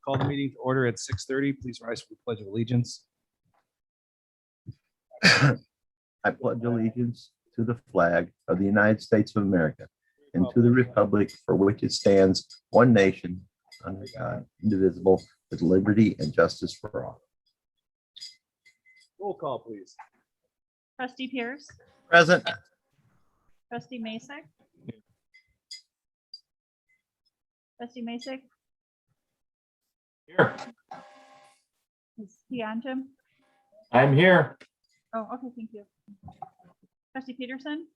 Call the meeting to order at 6:30. Please rise for the Pledge of Allegiance. I pledge allegiance to the flag of the United States of America and to the republic for which it stands, one nation, under God, indivisible, with liberty and justice for all. Roll call, please. Trustee Pierce, Present. trustee Masek. Trustee Masek, Here. is he on, Jim? I'm here. Oh, okay, thank you. Trustee Peterson?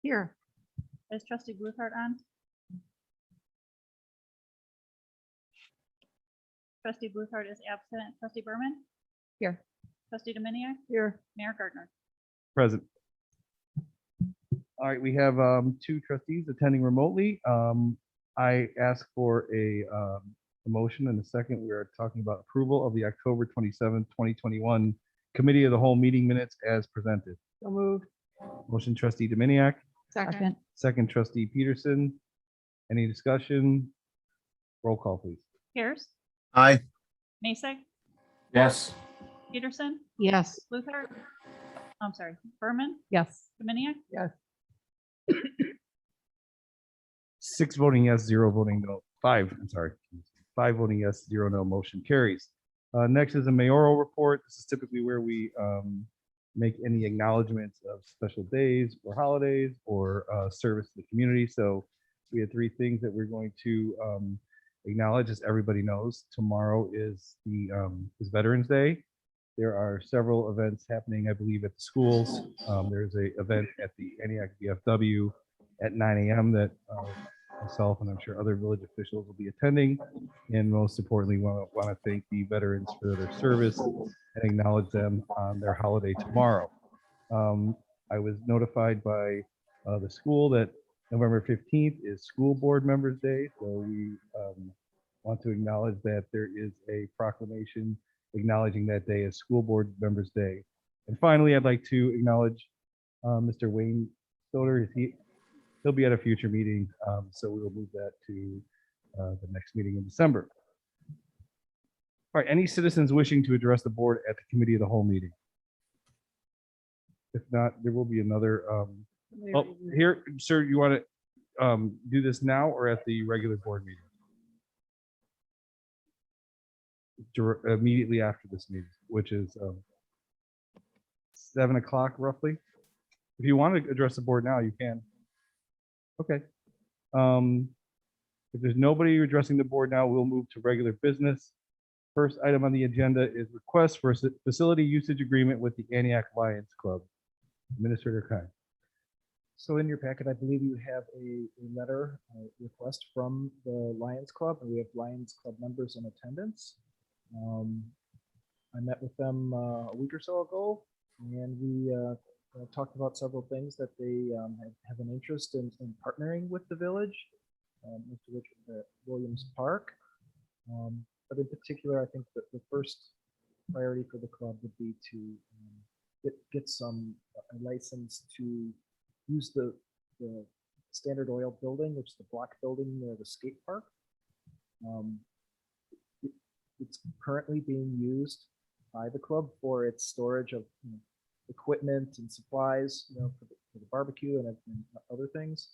Here. Is trustee Bluthart on? Trustee Bluthart is absent. Trustee Berman? Here. Trustee Dominiac? Here. Mayor Gardner? Present. All right, we have two trustees attending remotely. I ask for a motion and a second. We are talking about approval of the October 27th, 2021 Committee of the Whole meeting minutes as presented. So moved. Motion trustee Dominiac, Second. second trustee Peterson. Any discussion? Roll call, please. Pierce? Aye. Masek? Yes. Peterson? Yes. Bluthart? I'm sorry, Berman? Yes. Dominiac? Yes. 6 voting yes, 0 voting no. 5 voting yes, 0 no. Motion carries. Next is a mayoral report. This is typically where we make any acknowledgements of special days or holidays or service to the community. So we had 3 things that we're going to acknowledge. As everybody knows, tomorrow is Veterans Day. There are several events happening, I believe, at the schools. There's an event at the Antioch VFW at 9 a.m. that myself and I'm sure other village officials will be attending. And most importantly, want to thank the veterans for their service and acknowledge them on their holiday tomorrow. I was notified by the school that November 15th is School Board Members Day. So we want to acknowledge that there is a proclamation acknowledging that day as School Board Members Day. And finally, I'd like to acknowledge Mr. Wayne Stoder. He'll be at a future meeting, so we will move that to the next meeting in December. All right, any citizens wishing to address the board at the Committee of the Whole meeting? If not, there will be another. Oh, here, sir, you want to do this now or at the regular board meeting? Immediately after this meeting, which is 7 o'clock roughly. If you want to address the board now, you can. Okay. If there's nobody addressing the board now, we'll move to regular business. First item on the agenda is request for a facility usage agreement with the Antioch Lions Club. Administrator Kai. So in your packet, I believe you have a letter request from the Lions Club, and we have Lions Club members in attendance. I met with them a week or so ago, and we talked about several things that they have an interest in partnering with the village, which is Williams Park. But in particular, I think that the first priority for the club would be to get a license to use the Standard Oil building, which is the block building near the skate park. It's currently being used by the club for its storage of equipment and supplies, for the barbecue and other things.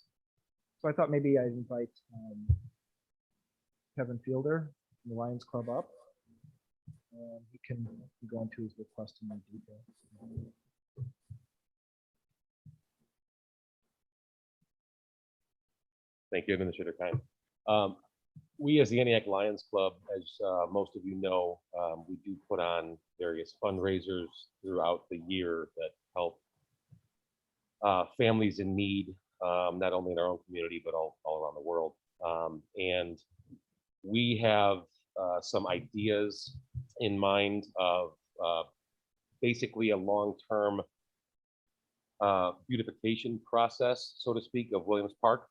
So I thought maybe I'd invite Kevin Fielder from the Lions Club up, and he can go into his request in more detail. Thank you, Administrator Kine. We as the Antioch Lions Club, as most of you know, we do put on various fundraisers throughout the year that help families in need, not only in our own community, but all around the world. And we have some ideas in mind of basically a long-term beautification process, so to speak, of Williams Park.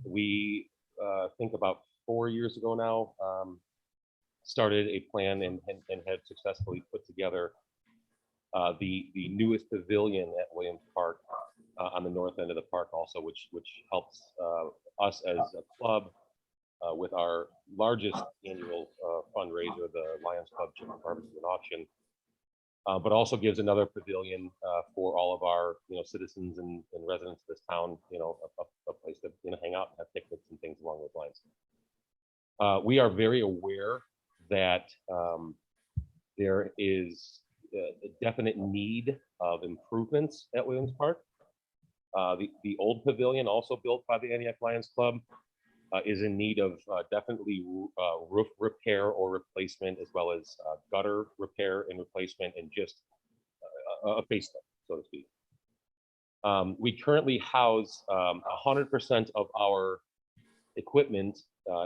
We think about 4 years ago now, started a plan and had successfully put together the newest pavilion at Williams Park on the north end of the park also, which helps us as a club with our largest annual fundraiser, the Lions Club Chicken Barbecue and Auction, but also gives another pavilion for all of our citizens and residents of this town, a place to hang out and have picnics and things along those lines. We are very aware that there is a definite need of improvements at Williams Park. The old pavilion, also built by the Antioch Lions Club, is in need of definitely roof repair or replacement, as well as gutter repair and replacement, and just a facelift, so to speak. We currently house 100% of our equipment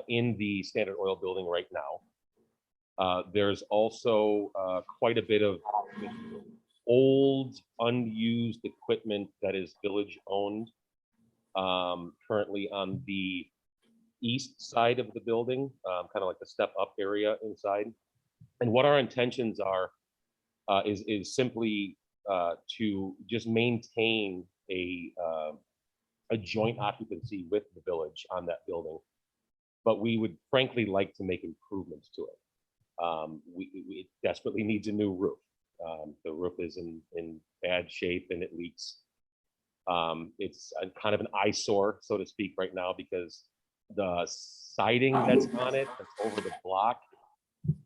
in the Standard Oil building right now. There's also quite a bit of old, unused equipment that is village owned, currently on the east side of the building, kind of like the step up area inside. And what our intentions are is simply to just maintain a joint occupancy with the village on that building. But we would frankly like to make improvements to it. It desperately needs a new roof. The roof is in bad shape and it leaks. It's a kind of an eyesore, so to speak, right now, because the siding that's on it, that's over the block,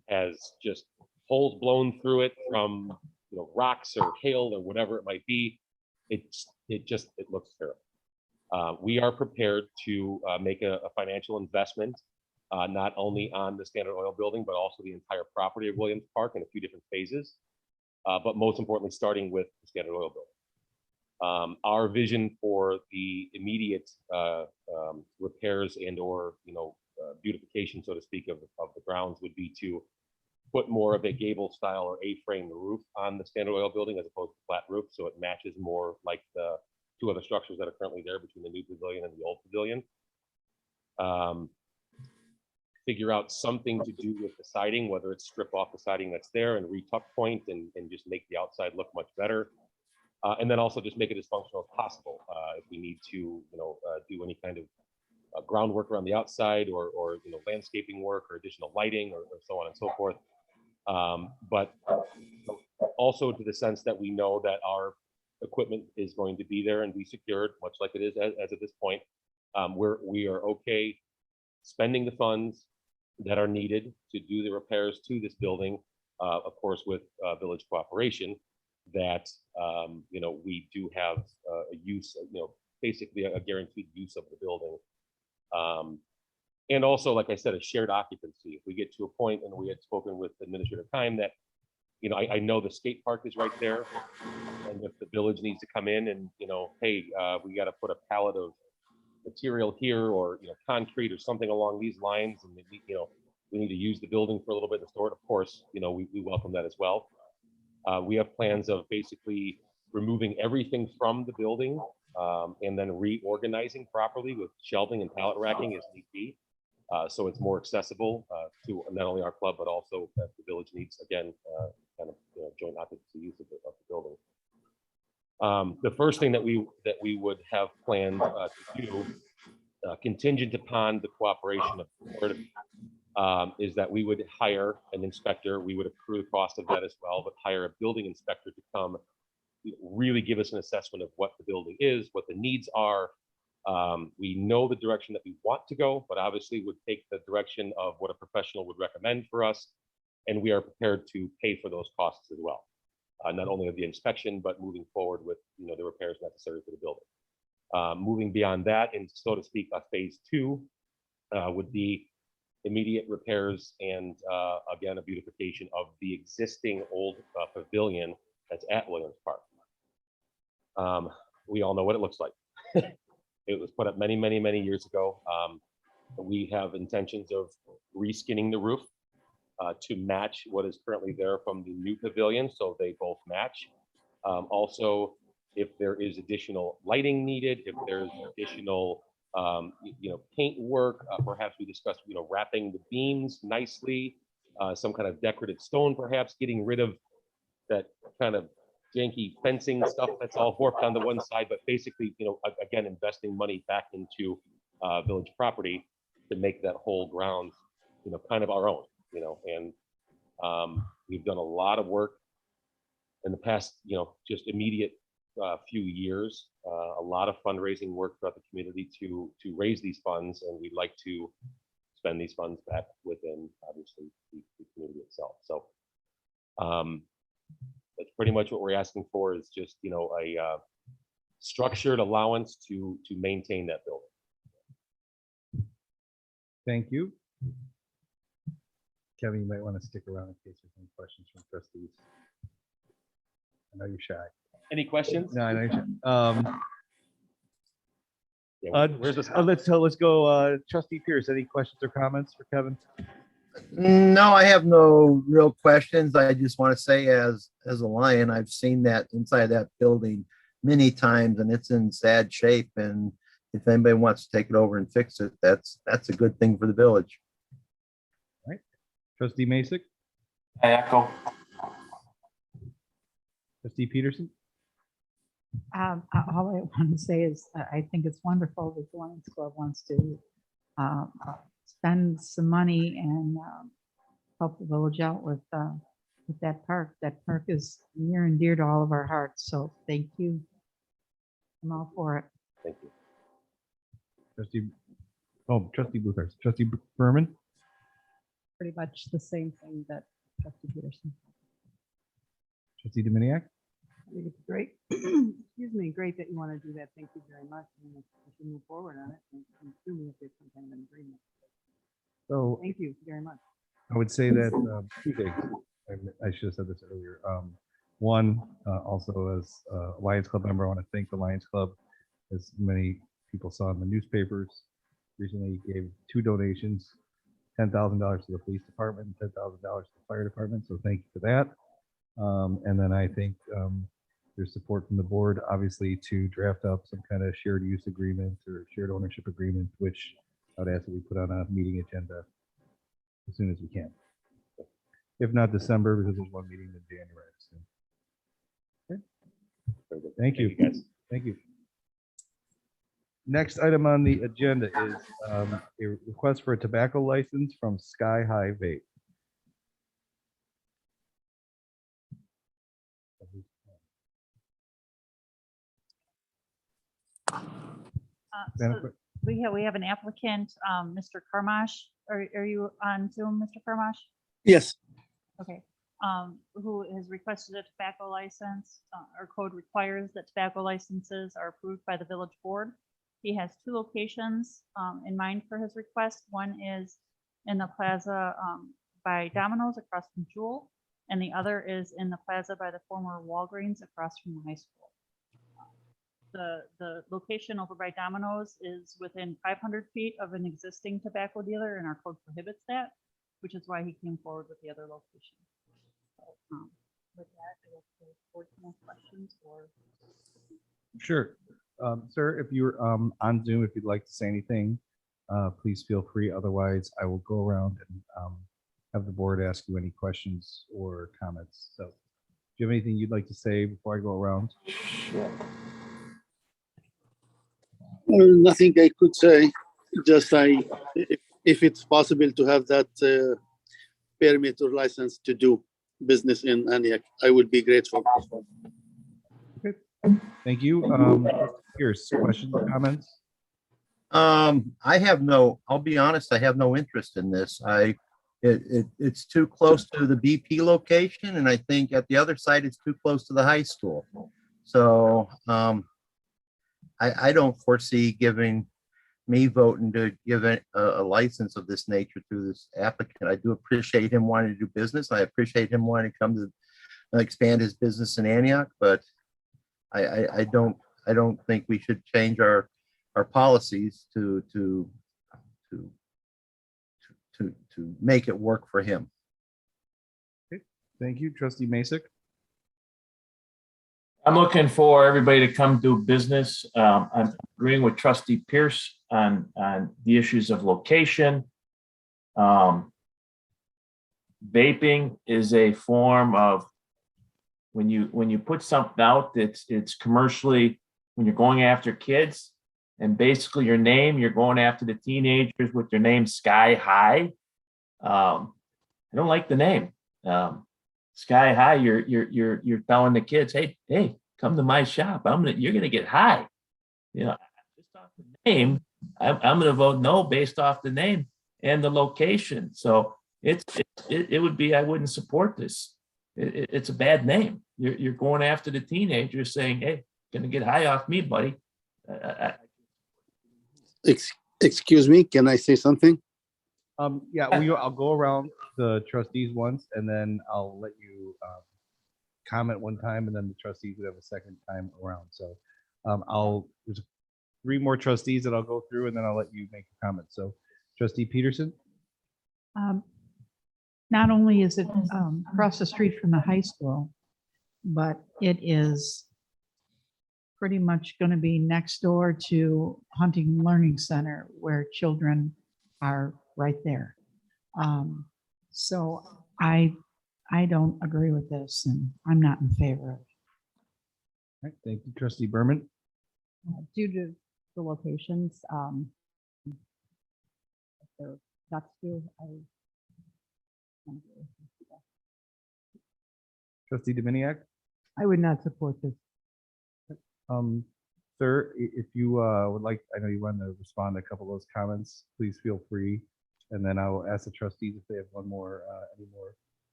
has just holes blown through it from rocks or hail or whatever it might be. It looks terrible. We are prepared to make a financial investment, not only on the Standard Oil building, but also the entire property of Williams Park in a few different phases. But most importantly, starting with the Standard Oil building. Our vision for the immediate repairs and or beautification, so to speak, of the grounds would be to put more of a gable style or A-frame roof on the Standard Oil building as opposed to flat roof, so it matches more like the two other structures that are currently there between the new pavilion and the old pavilion. Figure out something to do with the siding, whether it's strip off the siding that's there and retuck point and just make the outside look much better. And then also just make it as functional as possible if we need to, do any kind of groundwork around the outside or landscaping work or additional lighting or so on and so forth. But also to the sense that we know that our equipment is going to be there and be secured, much like it is as of this point. We are okay spending the funds that are needed to do the repairs to this building, of course, with village cooperation. That we do have a use, basically a guaranteed use of the building, and also, like I said, a shared occupancy. If we get to a point, and we had spoken with Administrator Time, that I know the skate park is right there, and if the village needs to come in and hey, we got to put a pallet of material here or concrete or something along these lines, and we need to use the building for a little bit to store it. Of course, we welcome that as well. We have plans of basically removing everything from the building and then reorganizing properly with shelving and pallet racking as need be. So it's more accessible to not only our club, but also the village needs, again, kind of joint occupancy use of the building. The first thing that we would have planned to do, contingent upon the cooperation of the board, is that we would hire an inspector. We would accrue the cost of that as well, but hire a building inspector to come really give us an assessment of what the building is, what the needs are. We know the direction that we want to go, but obviously would take the direction of what a professional would recommend for us. And we are prepared to pay for those costs as well. Not only of the inspection, but moving forward with the repairs necessary for the building. Moving beyond that, and so to speak, phase two would be immediate repairs and again a beautification of the existing old pavilion that's at Williams Park. We all know what it looks like. It was put up many years ago. We have intentions of reskinning the roof to match what is currently there from the new pavilion, so they both match. Also, if there is additional lighting needed, if there's additional paint work, perhaps we discussed wrapping the beams nicely, some kind of decorative stone, perhaps getting rid of that kind of janky fencing stuff that's all warped on the one side, but basically again investing money back into village property. to make that whole ground, kind of our own, and we've done a lot of work in the past, just immediate few years, a lot of fundraising work throughout the community to raise these funds, and we'd like to spend these funds back within, obviously, the community itself. So that's pretty much what we're asking for, is just, a structured allowance to maintain that building. Thank you. Kevin, you might want to stick around in case there's any questions from trustees. I know you're shy. Any questions? No, I know you're shy. Yeah, where's this? Let's go. Trustee Pierce, any questions or comments for Kevin? No, I have no real questions. I just want to say, as a Lion, I've seen that inside that building many times, and it's in sad shape. And if anybody wants to take it over and fix it, that's a good thing for the village. All right. Trustee Masick, I echo. Trustee Peterson. All I want to say is I think it's wonderful that the Lions Club wants to spend some money and help the village out with that park. That park is near and dear to all of our hearts. So thank you. I'm all for it. Thank you. Trustee Bluthart. Trustee Berman. Pretty much the same thing that Trustee Peterson. Trustee Dominiac. I think it's great. Excuse me, great that you want to do that. Thank you very much. And we should move forward on it. I'm assuming if there's some kind of an agreement. So Thank you very much. I would say that two things. I should have said this earlier. One, also as a Lions Club member, I want to thank the Lions Club. As many people saw in the newspapers, recently gave 2 donations, $10,000 to the police department and $10,000 to the fire department. So thank you for that. And then I think there's support from the board, obviously, to draft up some kind of shared use agreement or shared ownership agreement, which I would ask that we put on a meeting agenda as soon as we can. If not December, because there's one meeting in January. So. Okay. Very good. Thank you. guys. Thank you. Next item on the agenda is a request for a tobacco license from Sky High Vape. So we have an applicant, Mr. Karmash. Are you on Zoom, Mr. Karmash? Yes, Okay. Who has requested a tobacco license. Our code requires that tobacco licenses are approved by the village board. He has 2 locations in mind for his request. One is in the plaza by Domino's across from Jewel, and the other is in the plaza by the former Walgreens across from the high school. The location over by Domino's is within 500 feet of an existing tobacco dealer, and our code prohibits that, which is why he came forward with the other location. So, with that, I guess the board can ask questions or. Sure. Sir, if you're on Zoom, if you'd like to say anything, please feel free. Otherwise, I will go around and have the board ask you any questions or comments. So do you have anything you'd like to say before I go around? nothing I could say. Just if it's possible to have that permit or license to do business in Antioch, I would be grateful. Okay. Thank you. Pierce, questions, comments? I'll be honest, I have no interest in this. It's too close to the BP location, and I think at the other side, it's too close to the high school. So I don't foresee me voting to give a license of this nature to this applicant. I do appreciate him wanting to do business. I appreciate him wanting to come to expand his business in Antioch, but I don't think we should change our policies to make it work for him. Okay. Thank you, Trustee Masick. I'm looking for everybody to come do business. I'm agreeing with Trustee Pierce on the issues of location. Vaping is a form of when you put something out that's commercially, when you're going after kids, And basically your name, you're going after the teenagers with their name Sky High. I don't like the name. Sky High, you're telling the kids, hey, come to my shop. You're gonna get high. You know, just off the name, I'm gonna vote no based off the name and the location. So it would be, I wouldn't support this. It's a bad name. You're going after the teenagers saying, hey, gonna get high off me, buddy. Excuse me, can I say something? Yeah, I'll go around the trustees once, and then I'll let you comment one time, and then the trustees would have a second time around. So there's 3 more trustees that I'll go through, and then I'll let you make a comment. So Trustee Peterson? Not only is it across the street from the high school, but it is pretty much going to be next door to Hunting Learning Center, where children are right there. So I don't agree with this, and I'm not in favor of it. All right, thank you, Trustee Berman. Due to the locations, they're not to, Trustee Dominiac? I would not support this. Sir, if you would like, I know you want to respond to a couple of those comments, please feel free. And then I will ask the trustees if they have any more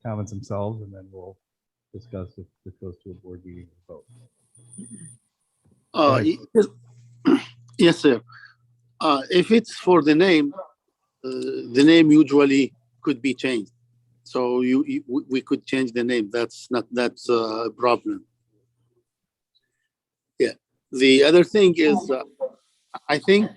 comments themselves, and then we'll discuss if this goes to a board meeting or vote. Yes, sir. If it's for the name usually could be changed. So we could change the name. That's a problem. Yeah. The other thing is, I think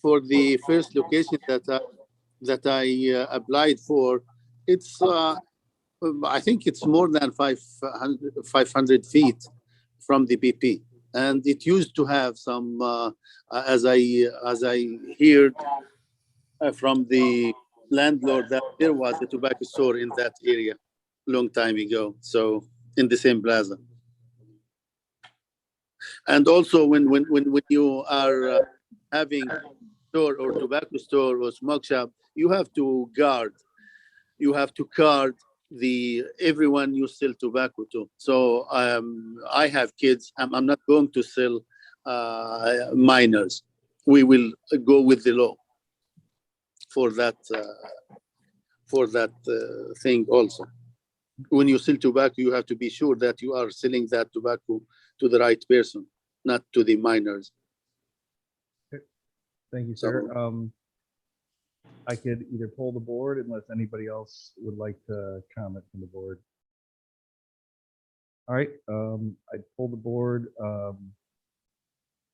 for the first location that I applied for, it's I think it's more than 500 feet from the BP, and it used to have some, as I heard from the landlord, that there was a tobacco store in that area long time ago. So in the same plaza. And also when you are having store or tobacco store or smoke shop, you have to guard everyone you sell tobacco to. So I have kids. I'm not going to sell minors. We will go with the law for that thing also. When you sell tobacco, you have to be sure that you are selling that tobacco to the right person, not to the minors. Thank you, sir. I could either poll the board unless anybody else would like to comment from the board. All right, I'd poll the board.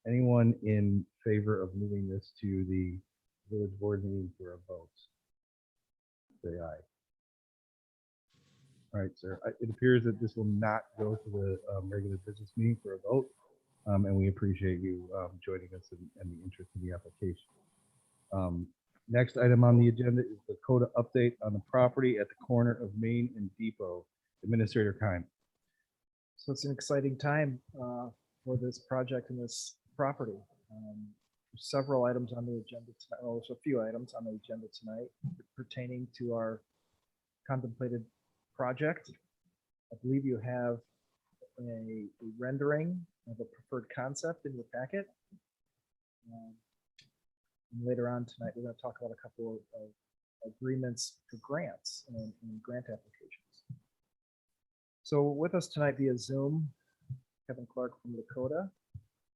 Anyone in favor of moving this to the village board meeting for a vote? Say aye. All right, sir. It appears that this will not go to the regular business meeting for a vote, and we appreciate you joining us and the interest in the application. Next item on the agenda is the CODA update on the property at the corner of Main and Depot. Administrator Kime. So it's an exciting time for this project and this property. There's several items on the agenda tonight. Well, there's a few items on the agenda tonight pertaining to our contemplated project. I believe you have a rendering of a preferred concept in your packet. And later on tonight, we're going to talk about a couple of agreements for grants and grant applications. So with us tonight via Zoom, Kevin Clark from Lakota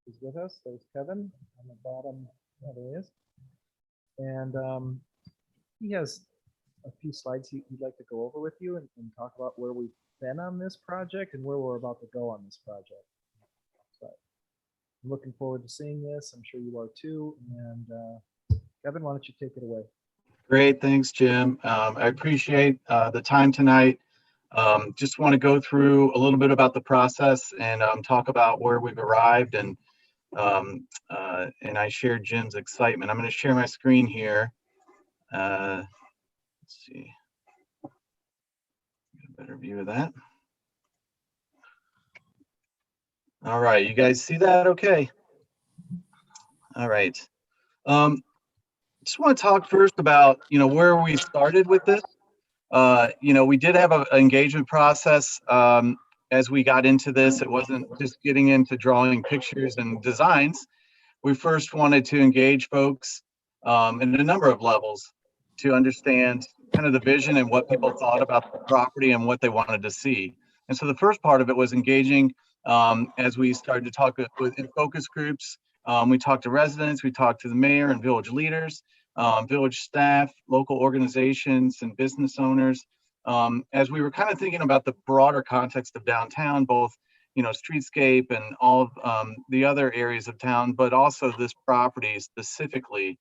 is with us. There's Kevin on the bottom. Oh, there he is. And he has a few slides he'd like to go over with you and talk about where we've been on this project and where we're about to go on this project. So I'm looking forward to seeing this. I'm sure you are too. And Kevin, why don't you take it away? Great, thanks, Jim. I appreciate the time tonight. Just want to go through a little bit about the process and talk about where we've arrived, and I shared Jim's excitement. I'm going to share my screen here. Let's see, get a better view of that. All right, you guys see that okay? All right. Just want to talk first about, where we started with this. We did have an engagement process as we got into this. It wasn't just getting into drawing pictures and designs. We first wanted to engage folks in a number of levels to understand kind of the vision and what people thought about the property and what they wanted to see. And so the first part of it was engaging as we started to talk in focus groups. We talked to residents, we talked to the mayor and village leaders, village staff, local organizations and business owners. As we were kind of thinking about the broader context of downtown, both streetscape and all of the other areas of town, but also this property specifically.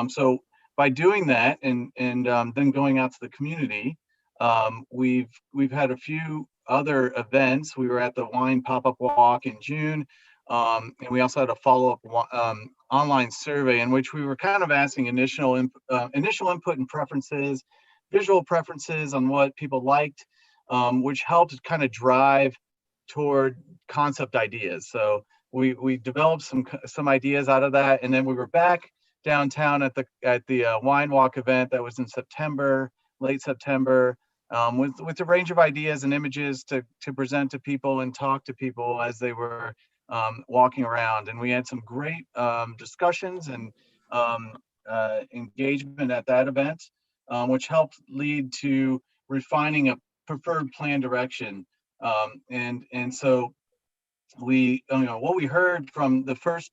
So by doing that and then going out to the community, we've had a few other events. We were at the wine pop-up walk in June, and we also had a follow-up online survey in which we were kind of asking initial input and preferences, visual preferences on what people liked, which helped kind of drive toward concept ideas. So we developed some ideas out of that, and then we were back downtown at the wine walk event that was in September, late September, with a range of ideas and images to present to people and talk to people as they were walking around. And we had some great discussions and engagement at that event, which helped lead to refining a preferred plan direction. And so we, what we heard from the first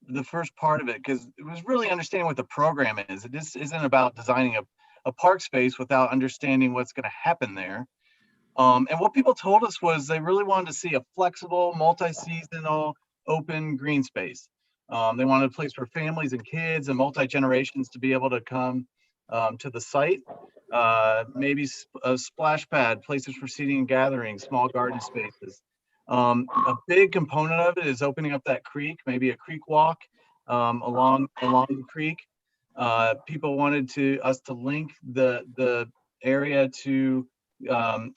part of it, because it was really understanding what the program is. It just isn't about designing a park space without understanding what's going to happen there. And what people told us was they really wanted to see a flexible, multi-seasonal, open green space. They wanted a place for families and kids and multi-generations to be able to come to the site. Maybe a splash pad, places for seating and gathering, small garden spaces. A big component of it is opening up that creek, maybe a creek walk along the creek. People wanted us to link the area to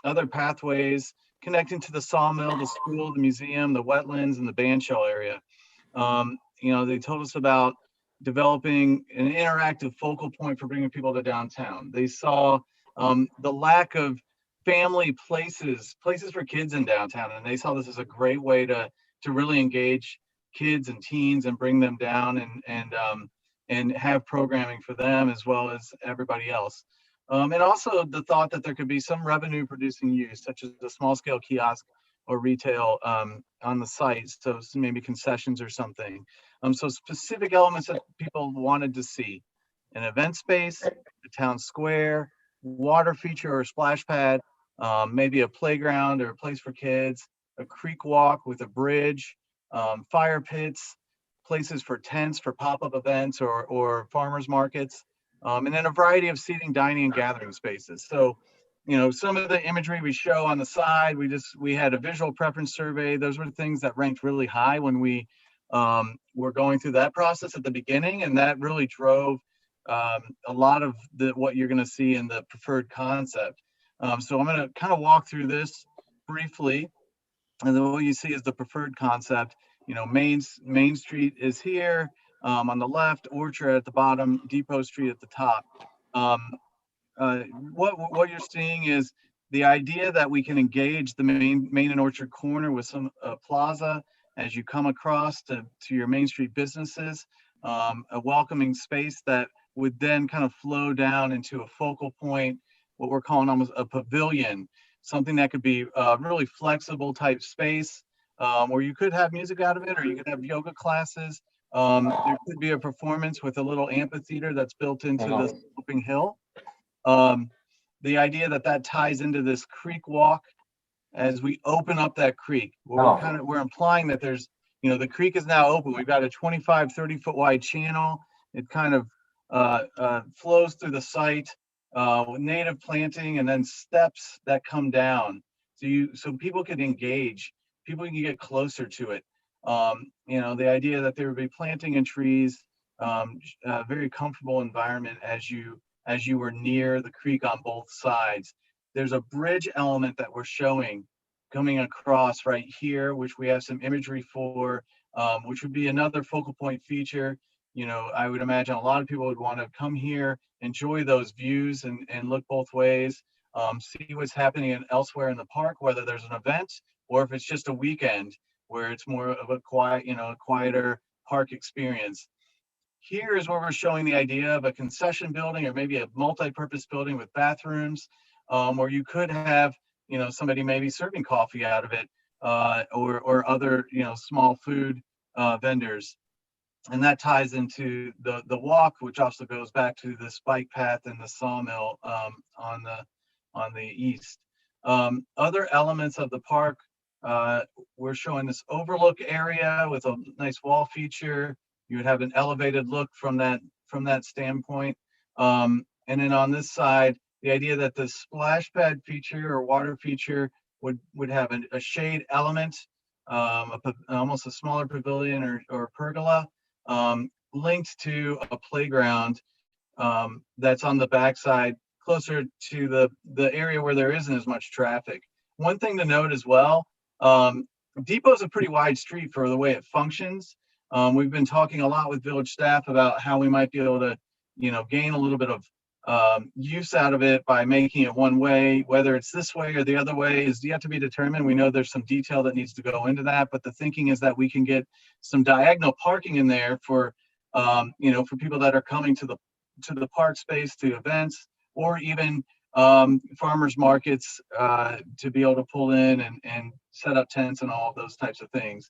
other pathways connecting to the sawmill, the school, the museum, the wetlands, and the bandshell area. They told us about developing an interactive focal point for bringing people to downtown. They saw the lack of family places for kids in downtown, and they saw this as a great way to really engage kids and teens and bring them down and have programming for them as well as everybody else. And also the thought that there could be some revenue producing use, such as a small scale kiosk or retail on the site, so maybe concessions or something. So specific elements that people wanted to see: an event space, a town square, water feature or splash pad, maybe a playground or a place for kids, a creek walk with a bridge, fire pits, places for tents for pop-up events or farmers markets, and then a variety of seating, dining, and gathering spaces. So, some of the imagery we show on the side, we had a visual preference survey. Those were things that ranked really high when we were going through that process at the beginning, and that really drove a lot of what you're going to see in the preferred concept. So I'm going to kind of walk through this briefly, and then what you see is the preferred concept. Main Street is here on the left, Orchard at the bottom, Depot Street at the top. What you're seeing is the idea that we can engage the Main and Orchard corner with some plaza as you come across to your Main Street businesses, a welcoming space that would then kind of flow down into a focal point, what we're calling almost a pavilion, something that could be a really flexible type space where you could have music out of it, or you could have yoga classes. There could be a performance with a little amphitheater that's built into the sloping hill. The idea that ties into this creek walk as we open up that creek. We're implying that there's, the creek is now open. We've got a 25, 30-foot wide channel. It kind of flows through the site with native planting and then steps that come down. So people can engage, people can get closer to it. The idea that there would be planting and trees, a very comfortable environment as you were near the creek on both sides. There's a bridge element that we're showing coming across right here, which we have some imagery for, which would be another focal point feature. you know, I would imagine a lot of people would want to come here, enjoy those views and look both ways, see what's happening elsewhere in the park, whether there's an event or if it's just a weekend where it's more of a quiet, you know, a quieter park experience. Here is where we're showing the idea of a concession building or maybe a multi-purpose building with bathrooms, where you could have, you know, somebody maybe serving coffee out of it, or other, you know, small food vendors. And that ties into the walk, which also goes back to this bike path and the sawmill on the east. Other elements of the park, we're showing this overlook area with a nice wall feature. You would have an elevated look from that standpoint. And then on this side, the idea that the splash pad feature or water feature would have a shade element, almost a smaller pavilion or pergola, linked to a playground that's on the backside, closer to the area where there isn't as much traffic. One thing to note as well, Depot's a pretty wide street for the way it functions. We've been talking a lot with village staff about how we might be able to, you know, gain a little bit of use out of it by making it one way. Whether it's this way or the other way is yet to be determined. We know there's some detail that needs to go into that, but the thinking is that we can get some diagonal parking in there for, you know, for people that are coming to the park space, to events, or even farmers markets, to be able to pull in and set up tents and all of those types of things.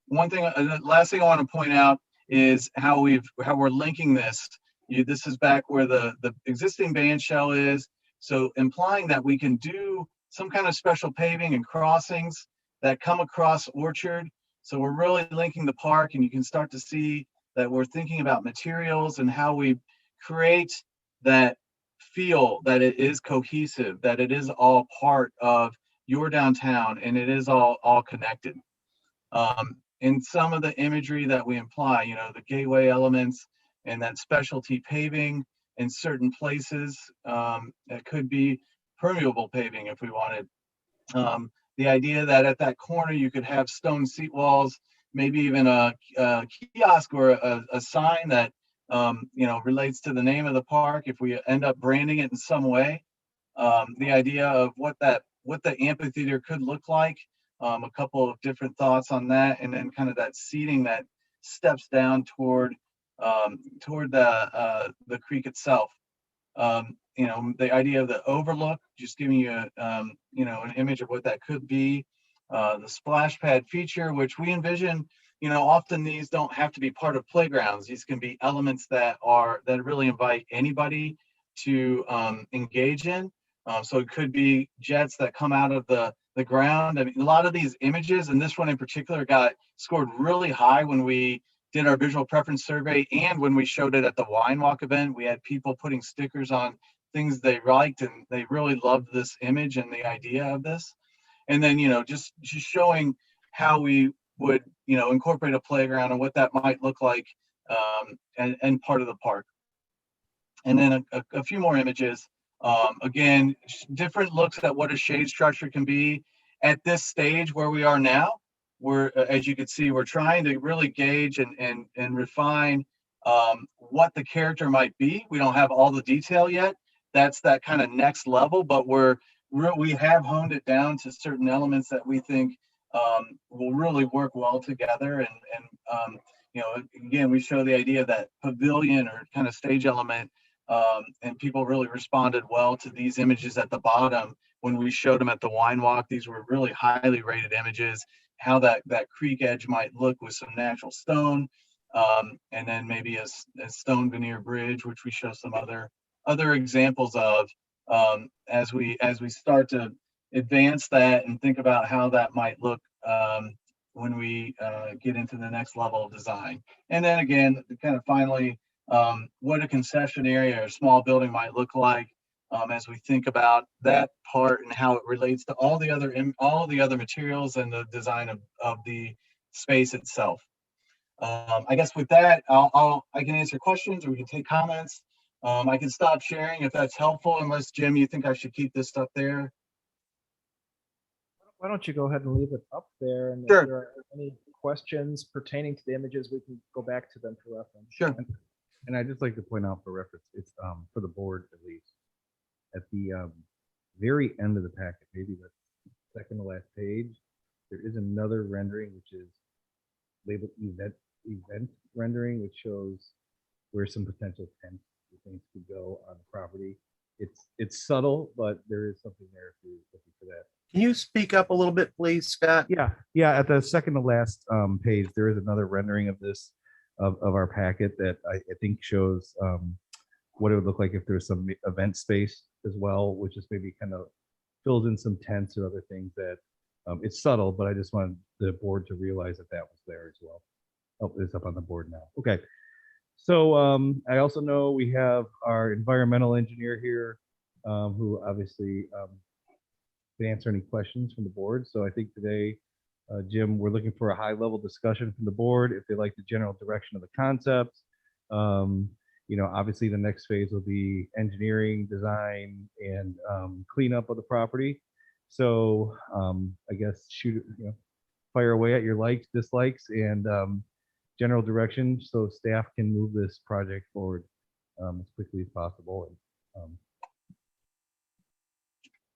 One thing, last thing I want to point out is how we're linking this. This is back where the existing band shell is. So implying that we can do some kind of special paving and crossings that come across Orchard. So we're really linking the park, and you can start to see that we're thinking about materials and how we create that feel that it is cohesive, that it is all part of your downtown and it is all connected. In some of the imagery that we imply, you know, the gateway elements and that specialty paving in certain places, that could be permeable paving if we wanted. The idea that at that corner you could have stone seat walls, maybe even a kiosk or a sign that you know, relates to the name of the park if we end up branding it in some way. The idea of what the amphitheater could look like, a couple of different thoughts on that, and then kind of that seating that steps down toward the creek itself. You know, the idea of the overlook, just giving you you know, an image of what that could be. The splash pad feature, which we envision, you know, often these don't have to be part of playgrounds. These can be elements that really invite anybody to engage in. So it could be jets that come out of the ground. I mean, a lot of these images, and this one in particular, got scored really high when we did our visual preference survey, and when we showed it at the wine walk event. We had people putting stickers on things they liked, and they really loved this image and the idea of this. And then, you know, just showing how we would, you know, incorporate a playground and what that might look like, and part of the park. And then a few more images. Again, different looks at what a shade structure can be. At this stage where we are now, as you can see, we're trying to really gauge and refine what the character might be. We don't have all the detail yet. That's that kind of next level, but we have honed it down to certain elements that we think will really work well together. And you know, again, we show the idea of that pavilion or kind of stage element, and people really responded well to these images at the bottom. When we showed them at the wine walk, these were really highly rated images, how that creek edge might look with some natural stone, and then maybe a stone veneer bridge, which we show some other examples of, as we start to advance that and think about how that might look when we get into the next level of design. And then again, kind of finally, what a concession area or small building might look like, as we think about that part and how it relates to all the other materials and the design of the space itself. I guess with that, I can answer questions, or we can take comments. I can stop sharing if that's helpful, unless Jim, you think I should keep this stuff there. Why don't you go ahead and leave it up there? And Sure. if there are any questions pertaining to the images, we can go back to them for reference. Sure. And I'd just like to point out for reference, it's for the board at least, at the very end of the packet, maybe the second to last page, there is another rendering which is labeled event rendering, which shows where some potential tents or things could go on the property. It's subtle, but there is something there if you're looking for that. Can you speak up a little bit, please, Scott? Yeah. At the second to last page, there is another rendering of this of our packet that I think shows what it would look like if there's some event space as well, which is maybe kind of fills in some tents or other things that it's subtle, but I just wanted the board to realize that that was there as well. Oh, it's up on the board now. Okay. So I also know we have our environmental engineer here who obviously can answer any questions from the board. So I think today, Jim, we're looking for a high level discussion from the board if they like the general direction of the concept. Obviously the next phase will be engineering, design, and cleanup of the property. So I guess fire away at your likes, dislikes, and general direction so staff can move this project forward as quickly as possible and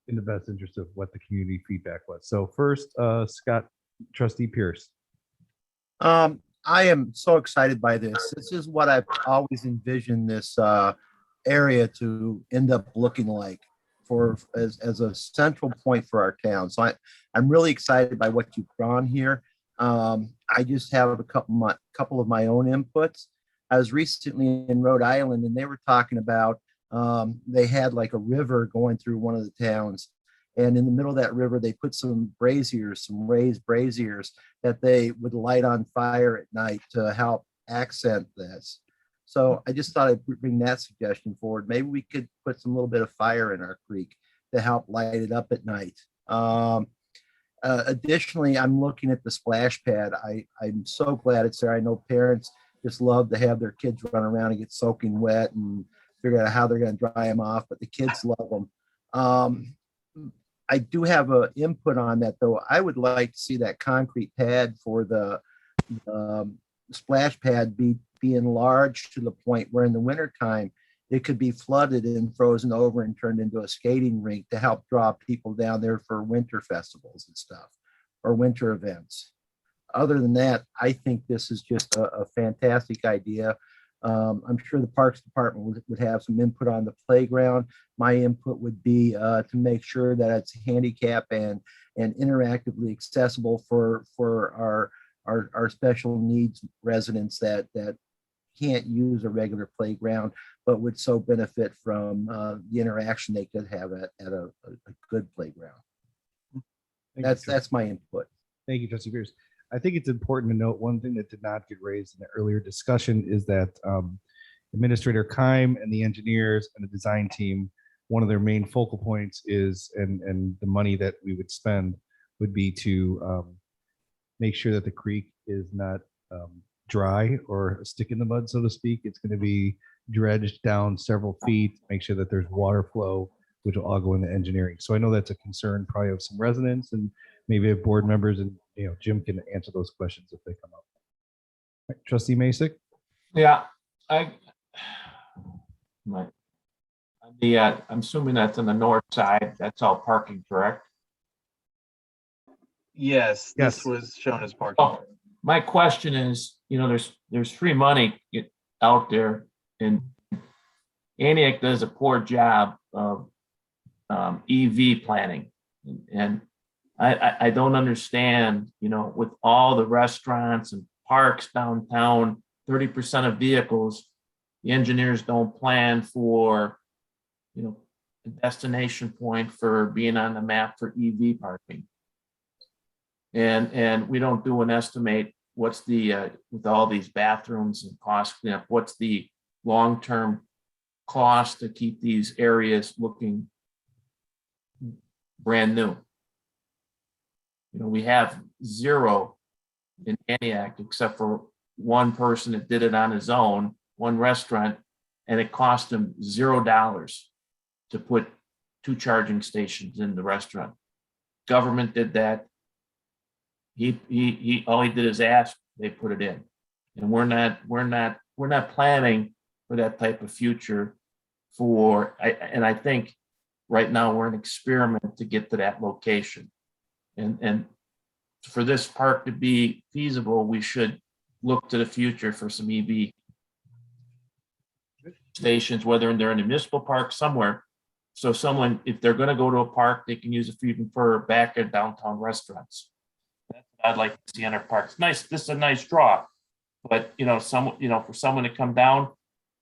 in the best interest of what the community feedback was. So first, Scott, Trustee Pierce. I am so excited by this. This is what I've always envisioned this area to end up looking like as a central point for our town. So I'm really excited by what you've drawn here. I just have a couple of my own inputs. I was recently in Rhode Island and they were talking about they had like a river going through one of the towns. And in the middle of that river, they put some braziers, some raised braziers that they would light on fire at night to help accent this. So I just thought I'd bring that suggestion forward. Maybe we could put some little bit of fire in our creek to help light it up at night. Additionally, I'm looking at the splash pad. I'm so glad it's there. I know parents just love to have their kids run around and get soaking wet and figure out how they're going to dry them off, but the kids love them. I do have an input on that, though. I would like to see that concrete pad for the splash pad be enlarged to the point where in the wintertime, it could be flooded and frozen over and turned into a skating rink to help draw people down there for winter festivals and stuff or winter events. Other than that, I think this is just a fantastic idea. I'm sure the Parks Department would have some input on the playground. My input would be to make sure that it's handicap and interactively accessible for our special needs residents that can't use a regular playground, but would so benefit from the interaction they could have at a good playground. That's my input. Thank you, Trustee Pierce. I think it's important to note one thing that did not get raised in the earlier discussion is that Administrator Keim and the engineers and the design team, one of their main focal points is, and the money that we would spend would be to make sure that the creek is not dry or a stick in the mud, so to speak. It's going to be dredged down several feet, make sure that there's water flow, which will all go into engineering. So I know that's a concern probably of some residents and maybe of board members, and Jim can answer those questions if they come up. Right, Trustee Masek? Yeah, I'm assuming that's on the north side. That's all parking, correct? Yes, Yes. this was shown as parking. Oh, my question is, there's free money out there, and Antioch does a poor job of EV planning, and I don't understand, with all the restaurants and parks downtown, 30% of vehicles, the engineers don't plan for, a destination point for being on the map for EV parking. And we don't do an estimate, what's the, with all these bathrooms and cost cleanup, what's the long-term cost to keep these areas looking brand new? We have zero in Antioch except for one person that did it on his own, one restaurant, and it cost him $0 to put 2 charging stations in the restaurant. Government did that. all he did is ask, they put it in. And we're not planning for that type of future and I think right now we're an experiment to get to that location. And for this park to be feasible, we should look to the future for some EV stations, whether they're in a municipal park somewhere. So someone, if they're going to go to a park, they can use it even for back at downtown restaurants. That's what I'd like to see in our parks. Nice, this is a nice draw, but for someone to come down,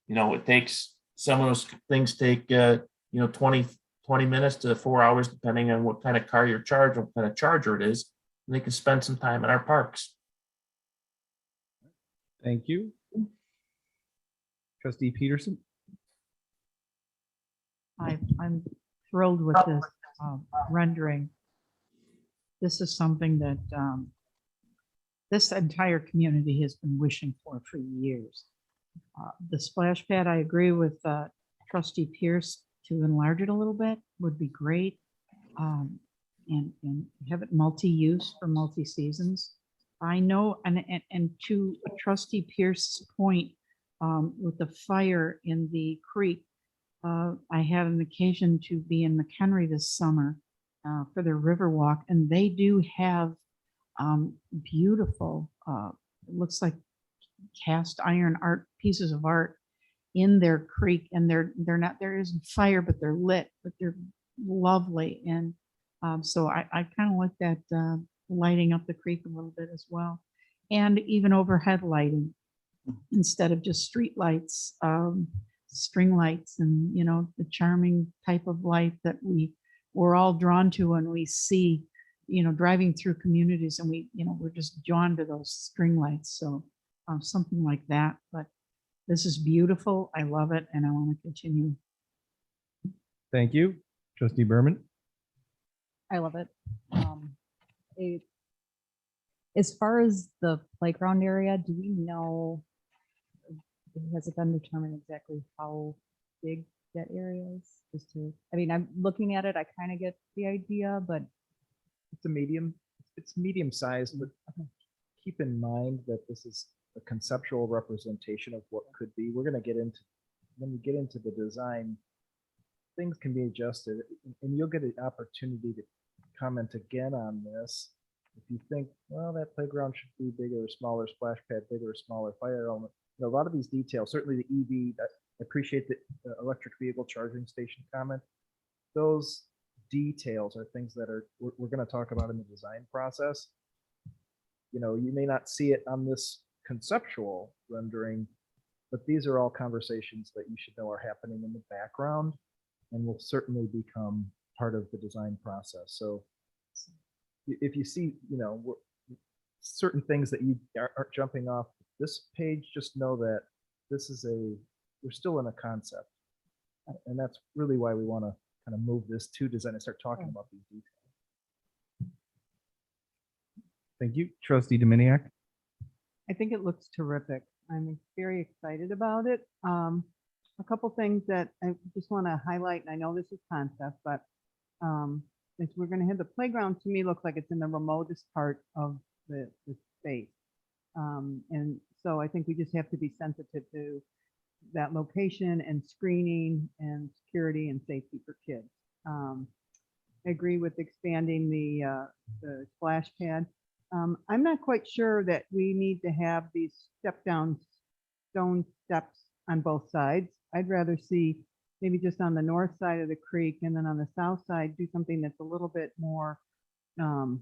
it takes, some of those things take 20 minutes to 4 hours, depending on what kind of car you're charged, what kind of charger it is, and they can spend some time in our parks. Thank you. Trustee Peterson? I'm thrilled with this rendering. This is something that this entire community has been wishing for years. The splash pad, I agree with Trustee Pierce, to enlarge it a little bit would be great. And have it multi-use for multi-seasons. I know, and to Trustee Pierce's point, with the fire in the creek, I had an occasion to be in McHenry this summer for their river walk, and they do have beautiful, it looks like cast iron art, pieces of art in their creek, and there isn't fire, but they're lit, but they're lovely. And so I kind of like that lighting up the creek a little bit as well. And even overhead lighting instead of just street lights, string lights, and the charming type of light that we're all drawn to when we see, driving through communities, and we're just drawn to those string lights. So something like that. But this is beautiful. I love it, and I want to continue. Thank you. Trustee Berman? I love it. As far as the playground area, do we know, has it been determined exactly how big that area is? I'm looking at it, I kind of get the idea, but It's medium sized, but keep in mind that this is a conceptual representation of what could be. When we get into the design, things can be adjusted, and you'll get an opportunity to comment again on this. If you think, well, that playground should be bigger or smaller, splash pad bigger or smaller, fire element, a lot of these details, certainly the EV, I appreciate the electric vehicle charging station comment. Those details are things that we're going to talk about in the design process. You may not see it on this conceptual rendering, but these are all conversations that you should know are happening in the background and will certainly become part of the design process. So if you see, certain things that you aren't jumping off this page, just know that we're still in a concept. And that's really why we want to kind of move this to design and start talking about these details. Thank you. Trustee Dominiac? I think it looks terrific. I'm very excited about it. A couple things that I just want to highlight, and I know this is concept, but if we're going to have the playground, to me, looks like it's in the remotest part of the space. And so I think we just have to be sensitive to that location and screening and security and safety for kids. I agree with expanding the splash pad. I'm not quite sure that we need to have these step down stone steps on both sides. I'd rather see maybe just on the north side of the creek, and then on the south side, do something that's a little bit more, I don't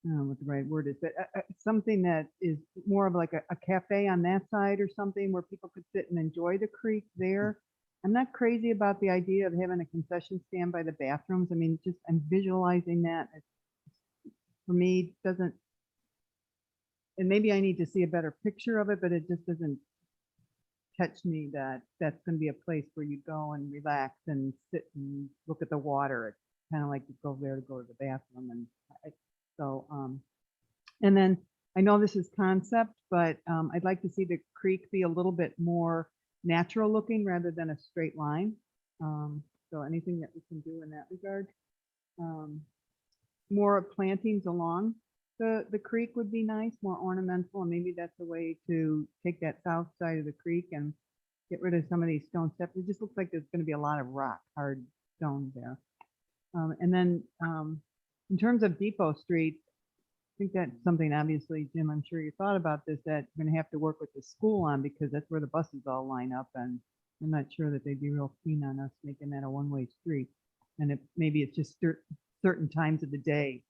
know what the right word is, but something that is more of like a cafe on that side or something where people could sit and enjoy the creek there. I'm not crazy about the idea of having a concession stand by the bathrooms. I mean, just I'm visualizing that. For me, doesn't, and maybe I need to see a better picture of it, but it just doesn't catch me that that's going to be a place where you go and relax and sit and look at the water. It's kind of like you go there to go to the bathroom. And and then I know this is concept, but I'd like to see the creek be a little bit more natural looking rather than a straight line. So anything that we can do in that regard. More plantings along The creek would be nice, more ornamental, and maybe that's a way to take that south side of the creek and get rid of some of these stone steps. It just looks like there's gonna be a lot of rock, hard stone there. And then, in terms of Depot Street, I think that's something, obviously, Jim, I'm sure you thought about this, that you're gonna have to work with the school on, because that's where the buses all line up, and I'm not sure that they'd be real keen on us making that a one-way street. And maybe it's just certain times of the day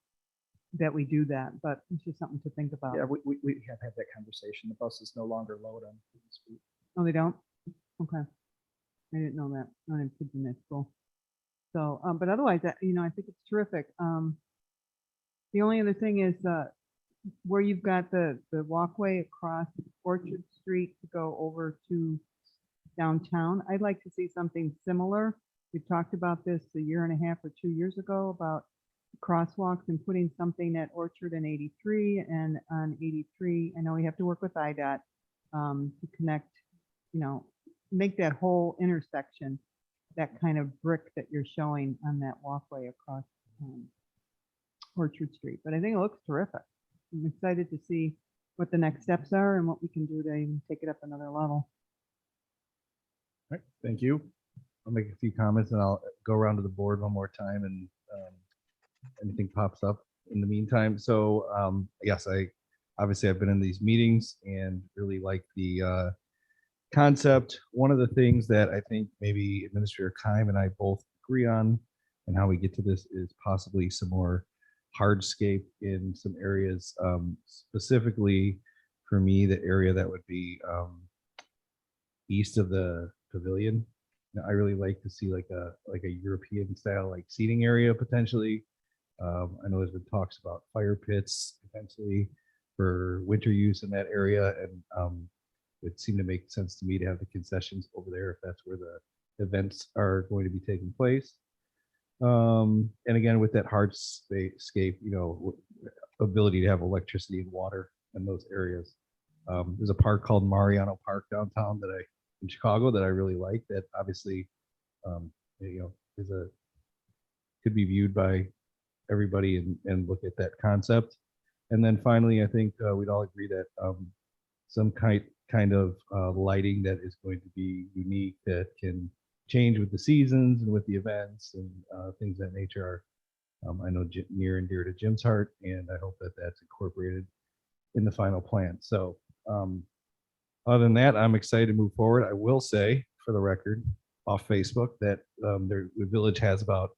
that we do that, but it's just something to think about. Yeah, we have had that conversation. The buses no longer load on Freedom Street. Oh, they don't? Okay. I didn't know that. I didn't kids in that school. So, but otherwise, I think it's terrific. The only other thing is, where you've got the walkway across Orchard Street to go over to downtown, I'd like to see something similar. We talked about this a year and a half or 2 years ago about crosswalks and putting something at Orchard and 83, and on 83, I know we have to work with IDOT to connect, make that whole intersection that kind of brick that you're showing on that walkway across Orchard Street. But I think it looks terrific. I'm excited to see what the next steps are and what we can do to even take it up another level. All right, thank you. I'll make a few comments and I'll go around to the board one more time and anything pops up in the meantime. So yes, I've been in these meetings and really like the concept. One of the things that I think maybe Administrator Keim and I both agree on and how we get to this is possibly some more hardscape in some areas, specifically for me, the area that would be east of the pavilion. I really like to see like a European style like seating area potentially. I know there's been talks about fire pits potentially for winter use in that area, and it seemed to make sense to me to have the concessions over there if that's where the events are going to be taking place. And again, with that hardscape, ability to have electricity and water in those areas. There's a park called Mariano Park downtown in Chicago that I really like. That obviously, could be viewed by everybody and look at that concept. And then finally, I think we'd all agree that some kind of lighting that is going to be unique, that can change with the seasons and with the events and things of that nature are, I know, near and dear to Jim's heart, and I hope that that's incorporated in the final plan. So other than that, I'm excited to move forward. I will say, for the record, off Facebook, that the village has about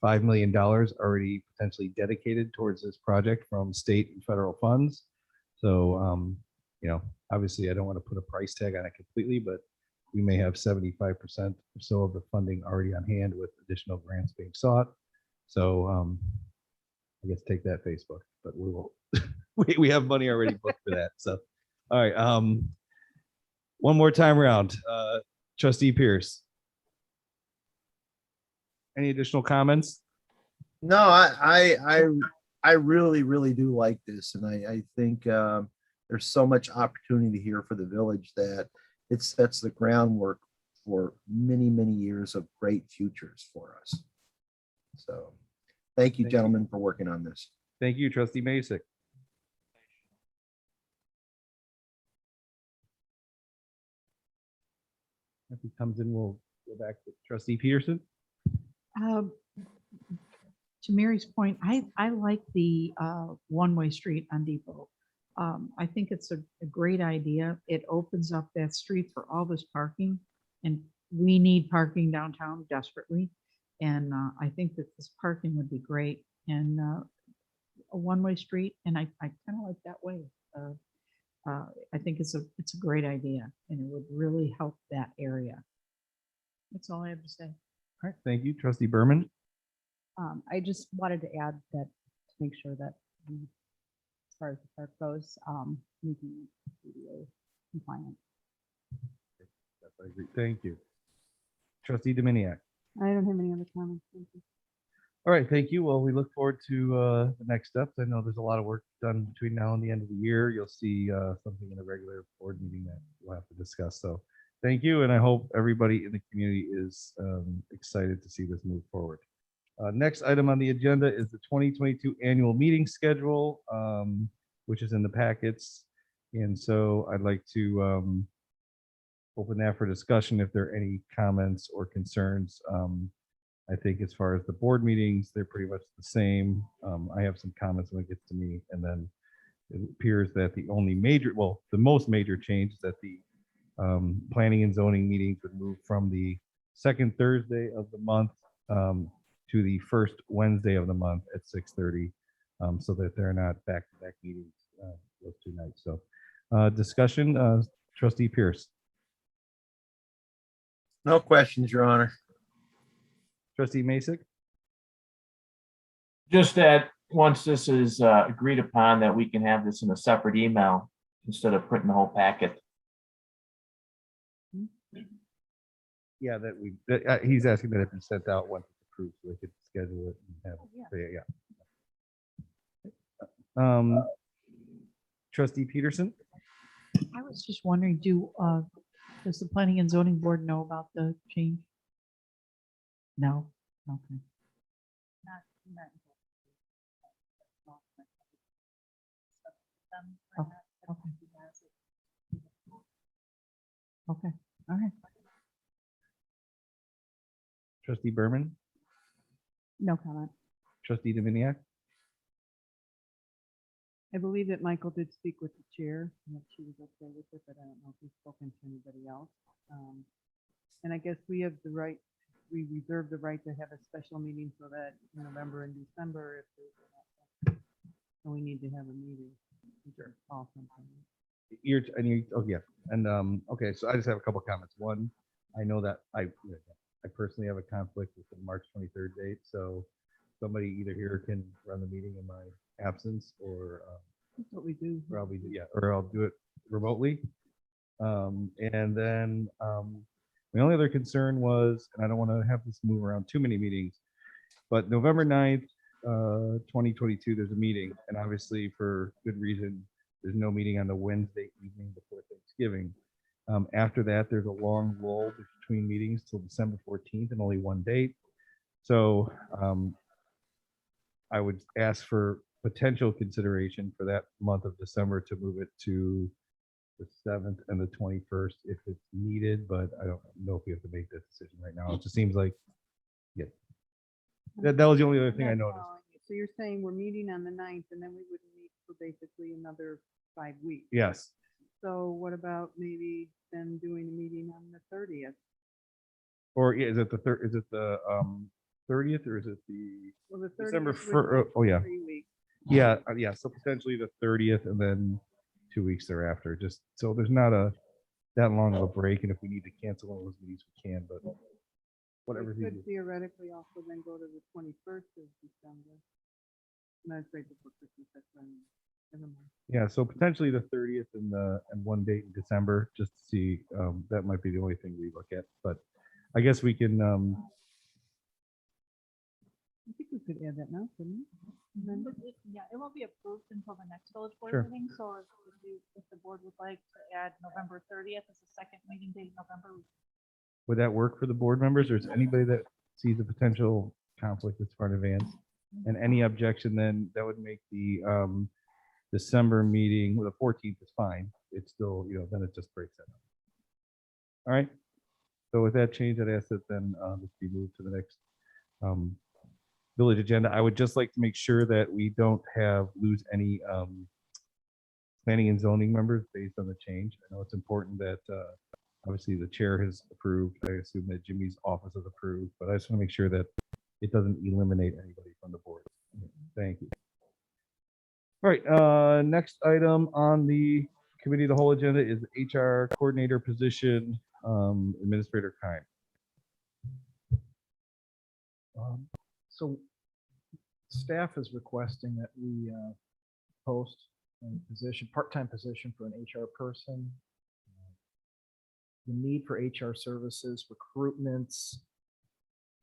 $5 million already potentially dedicated towards this project from state and federal funds. So, obviously, I don't want to put a price tag on it completely, but we may have 75% or so of the funding already on hand with additional grants being sought. So I guess take that, Facebook, but we will. we have money already booked for that. So, all right. One more time around, Trustee Pierce. Any additional comments? No, I really, really do like this. And I think there's so much opportunity here for the village that it sets the groundwork for many, many years of great futures for us. So thank you, gentlemen, for working on this. Thank you, Trustee Masek. If he comes in, we'll go back to Trustee Peterson. To Mary's point, I like the one-way street on Depot. I think it's a great idea. It opens up that street for all this parking, and we need parking downtown desperately. And I think that this parking would be great, and a one-way street, and I kind of like that way. I think it's a great idea, and it would really help that area. That's all I have to say. All right, thank you, Trustee Berman. I just wanted to add that to make sure that as far as the park goes, meeting ADA compliant. Yes, I agree. Thank you. Trustee Dominiac. I don't have any other comments. Thank you. All right, thank you. Well, we look forward to the next steps. I know there's a lot of work done between now and the end of the year. You'll see something in a regular board meeting that we'll have to discuss. So thank you, and I hope everybody in the community is excited to see this move forward. Next item on the agenda is the 2022 annual meeting schedule, which is in the packets. And so I'd like to open that for discussion if there are any comments or concerns. I think as far as the board meetings, they're pretty much the same. I have some comments when it gets to me, and then it appears that the only major, well, the most major change is that the planning and zoning meetings would move from the second Thursday of the month to the first Wednesday of the month at 6:30, so that they're not back-to-back meetings those 2 nights. So discussion, Trustee Pierce. No questions, Your Honor. Trustee Masek. Just that once this is agreed upon, that we can have this in a separate email instead of printing the whole packet. Yeah, he's asking that it be sent out once it's approved, so they could schedule it and have it. So, yeah. Trustee Peterson. I was just wondering, does the planning and zoning board know about the change? No, okay. Not Okay. Okay, all right. Trustee Berman. No comment. Trustee Dominiac. I believe that Michael did speak with the chair, and that she was okay with it, but I don't know if he's spoken to anybody else. And I guess we have the right, we reserve the right to have a special meeting so that in November and December, if there's, so we need to have a meeting. Call something. Oh yeah, and okay, so I just have a couple comments. One, I know that I personally have a conflict with the March 23rd date, so somebody either here can run the meeting in my absence, or That's what we do. probably or I'll do it remotely. And then my only other concern was, and I don't want to have this move around too many meetings, but November 9th, 2022, there's a meeting, and obviously for good reason, there's no meeting on the Wednesday evening before Thanksgiving. After that, there's a long lull between meetings till December 14th and only one date. So I would ask for potential consideration for that month of December to move it to the 7th and the 21st if it's needed, but I don't know if we have to make that decision right now. It just seems like, yeah. That was the only other thing I Not noticed. following you. So you're saying we're meeting on the 9th and then we wouldn't meet for basically another 5 weeks. Yes. So what about maybe then doing a meeting on the 30th? Or is it the 30th, or is it the Well, the 30th December would fir- be oh, yeah. 3 weeks. Yeah, so potentially the 30th and then 2 weeks thereafter, just so there's not that long of a break, and if we need to cancel one of those meetings, we can, but whatever. We could theoretically also then go to the 21st of December. No, it's right before Christmas, that's when, never mind. Yeah, so potentially the 30th and one date in December, just to see, that might be the only thing we look at, but I guess we can, I think we could add that now, couldn't we? Remember? Yeah, it won't be approved until the next village board Sure. meeting, so if the board would like to add November 30th as the second meeting date in November, would that work for the board members, or is anybody that sees a potential conflict that's far in advance? And any objection, then that would make the December meeting, well, the 14th is fine. It's still, then it just breaks it up. All right. So with that change, I'd ask that then this be moved to the next village agenda. I would just like to make sure that we don't lose any planning and zoning members based on the change. I know it's important that obviously the chair has approved. I assume that Jimmy's office has approved, but I just want to make sure that it doesn't eliminate anybody from the board. Thank you. All right, next item on the committee of the whole agenda is HR coordinator position, Administrator Kime. So staff is requesting that we post a position, part-time position for an HR person. The need for HR services, recruitments,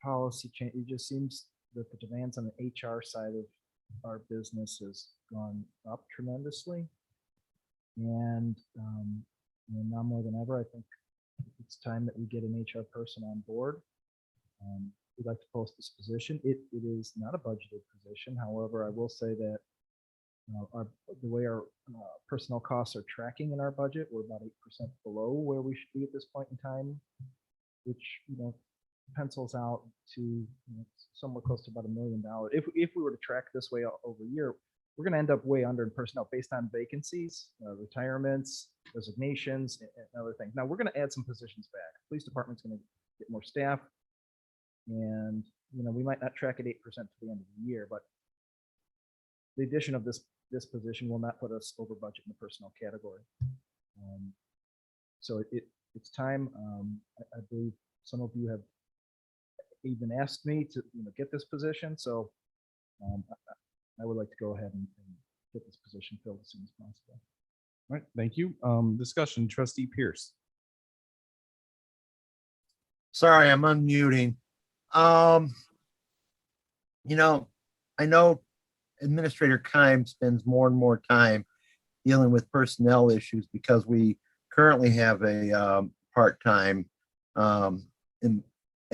policy change, it just seems that the demands on the HR side of our business has gone up tremendously. And now more than ever, I think it's time that we get an HR person on board. we'd like to post this position. It is not a budgeted position. However, I will say that the way our personnel costs are tracking in our budget, we're about 8% below where we should be at this point in time, which, pencils out to somewhere close to about $1 million. If we were to track this way over a year, we're going to end up way under in personnel based on vacancies, retirements, resignations, and other things. Now, we're going to add some positions back. Police department's going to get more staff, and we might not track at 8% to the end of the year, but the addition of this position will not put us over budget in the personnel category. So it's time. I believe some of you have even asked me to get this position, so I would like to go ahead and get this position filled as soon as possible. All right, thank you. Discussion, Trustee Pierce. Sorry, I'm unmuting. I know Administrator Keim spends more and more time dealing with personnel issues because we currently have a part-time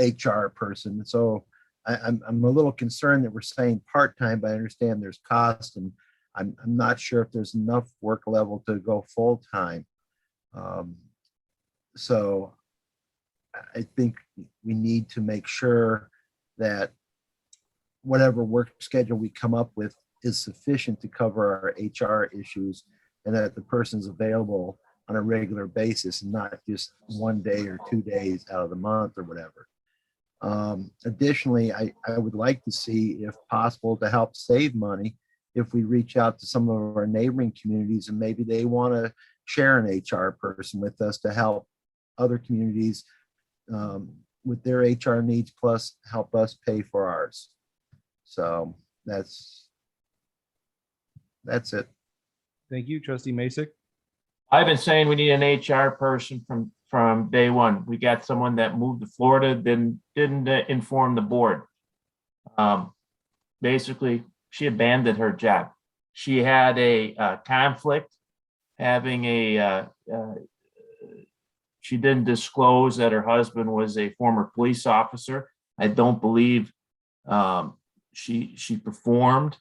HR person. So I'm a little concerned that we're saying part-time, but I understand there's cost, and I'm not sure if there's enough work level to go full-time. So I think we need to make sure that whatever work schedule we come up with is sufficient to cover our HR issues, and that the person's available on a regular basis and not just 1 day or 2 days out of the month or whatever. Additionally, I would like to see, if possible, to help save money, if we reach out to some of our neighboring communities and maybe they want to share an HR person with us to help other communities with their HR needs, plus help us pay for ours. So that's it. Thank you, Trustee Masek. I've been saying we need an HR person from day one. We got someone that moved to Florida, didn't inform the board. Basically, she abandoned her job. She had a conflict, having she didn't disclose that her husband was a former police officer. I don't believe she performed,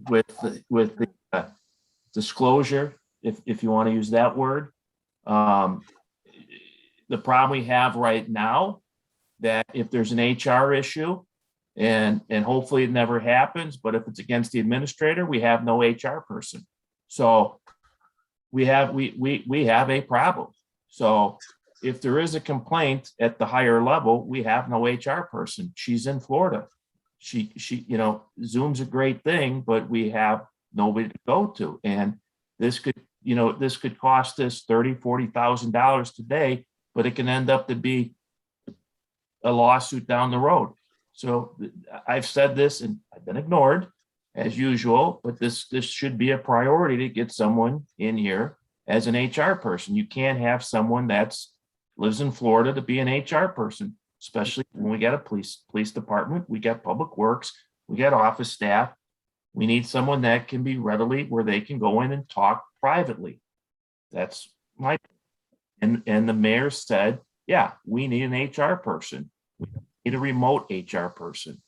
with the disclosure, if you want to use that word. The problem we have right now, that if there's an HR issue, and hopefully it never happens, but if it's against the administrator, we have no HR person. So we have a problem. So if there is a complaint at the higher level, we have no HR person. She's in Florida. She Zoom's a great thing, but we have nobody to go to. And this could cost us $30,000, $40,000 today, but it can end up to be a lawsuit down the road. So I've said this and I've been ignored as usual, but this should be a priority to get someone in here as an HR person. You can't have someone lives in Florida to be an HR person, especially when we got a police department, we got public works, we got office staff. We need someone that can be readily where they can go in and talk privately. That's my, and the mayor said, yeah, we need an HR person. We need a remote HR person.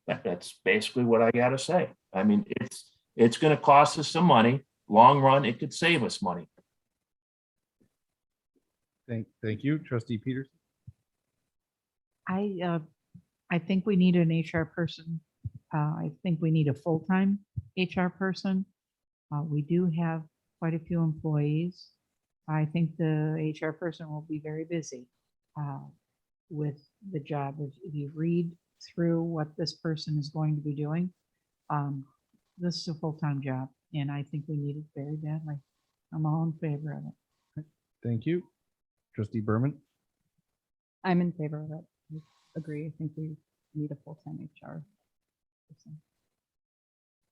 That's basically what I got to say. I mean, it's going to cost us some money. Long run, it could save us money. Thank you, Trustee Peters. I think we need an HR person. I think we need a full-time HR person. We do have quite a few employees. I think the HR person will be very busy with the job. If you read through what this person is going to be doing, this is a full-time job, and I think we need it very badly. I'm all in favor of it. Thank you. Trustee Berman. I'm in favor of it. I agree. I think we need a full-time HR person.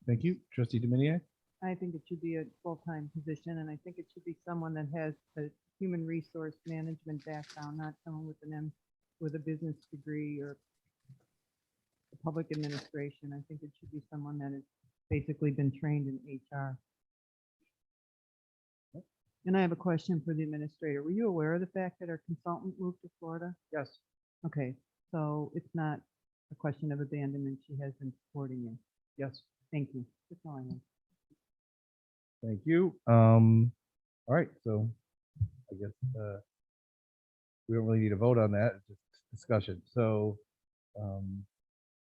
Thank you. Trustee Dominiac. I think it should be a full-time position, and I think it should be someone that has a human resource management background, not someone with a business degree or a public administration. I think it should be someone that has basically been trained in HR. And I have a question for the administrator. Were you aware of the fact that our consultant moved to Florida? Yes. Okay, so it's not a question of abandonment. She has been supporting you. Yes. Thank you. That's all I have. Thank you. All right, so I guess we don't really need a vote on that, it's just discussion. So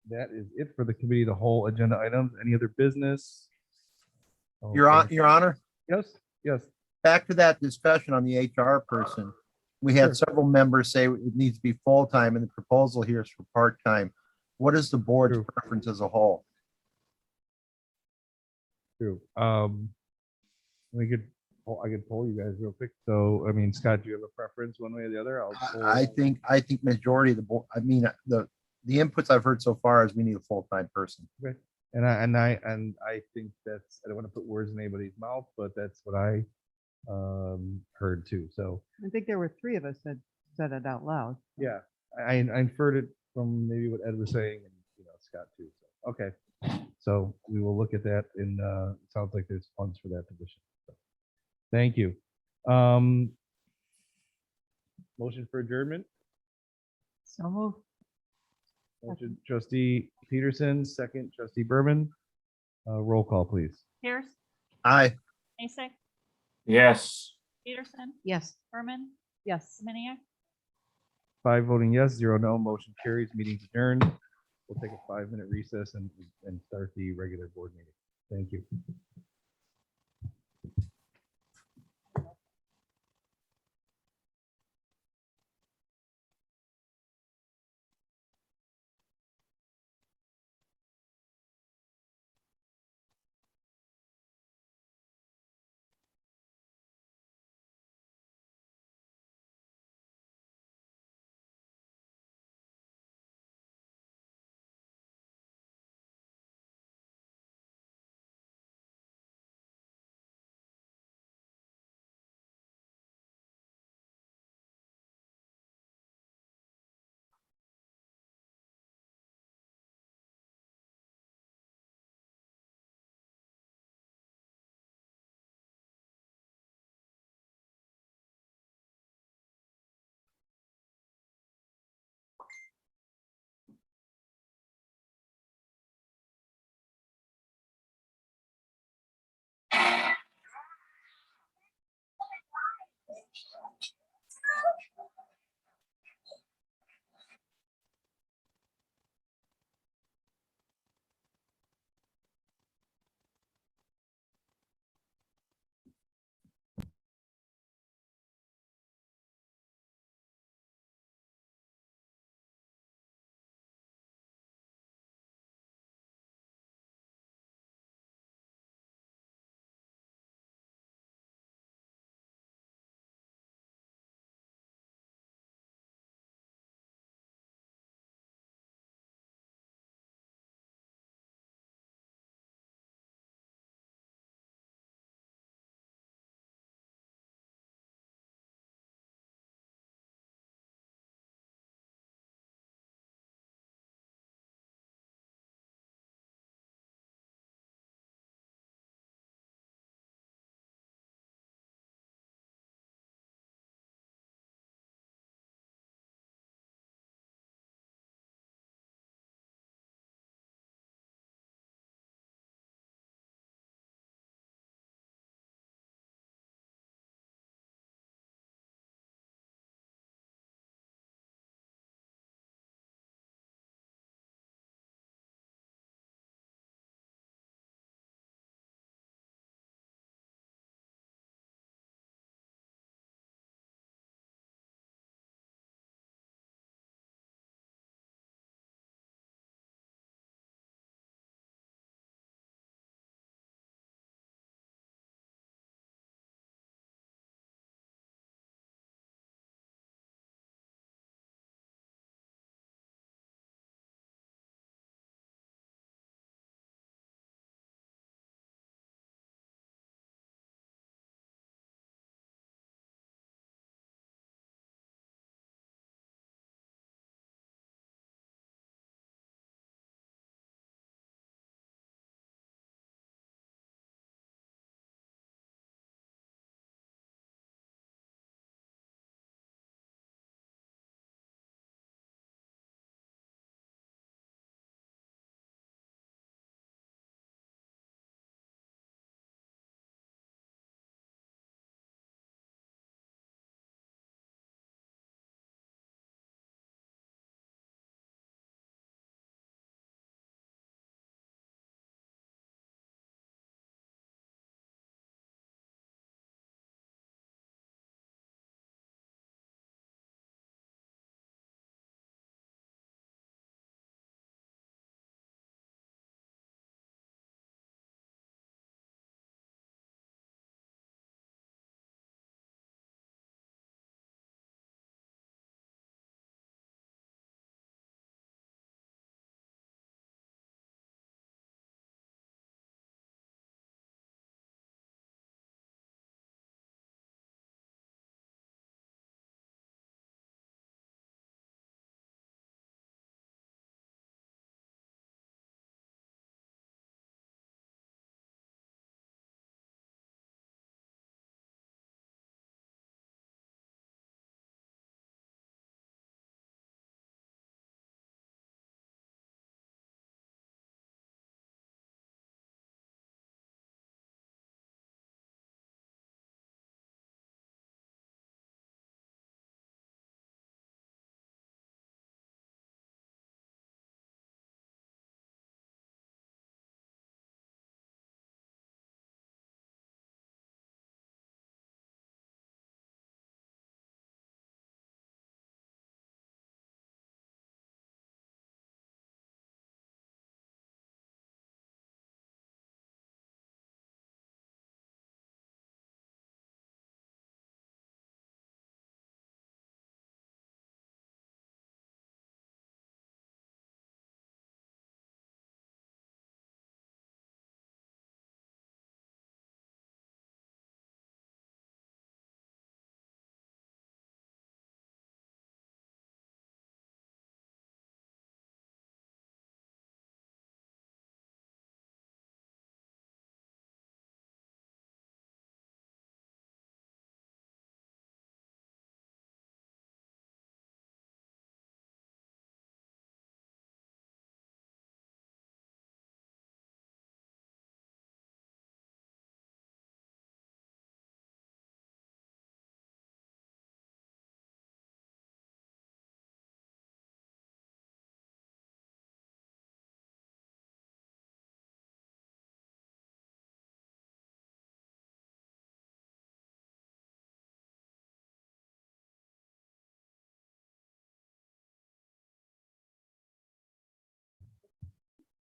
that is it for the committee, of the whole agenda items. Any other business? Your Okay. Honor, Yes, yes. back to that discussion on the HR person. We had Sure. several members say it needs to be full-time and the proposal here is for part-time. What is the board's True. preference as a whole? True. We could, I could poll you guys real quick. So, I mean, Scott, do you have a preference one way or the other? I'll poll. I think majority of the board, I mean, the inputs I've heard so far is we need a full-time person. And I think that's, I don't want to put words in anybody's mouth, but that's what I heard too. So, I think there were 3 of us that said it out loud. yeah, I inferred it from maybe what Ed was saying and, Scott too. So, okay. So we will look at that and it sounds like there's funds for that position. So, thank you. Motion for adjournment. So move. Motion trustee Peterson, second trustee Berman. Roll call, please. Pierce, Aye. Mason, Yes. Peterson, Yes. Berman, Yes. Semeniuk. 5 voting yes, 0 no, motion carries, meeting's adjourned. We'll take a 5-minute recess and start the regular board meeting. Thank you.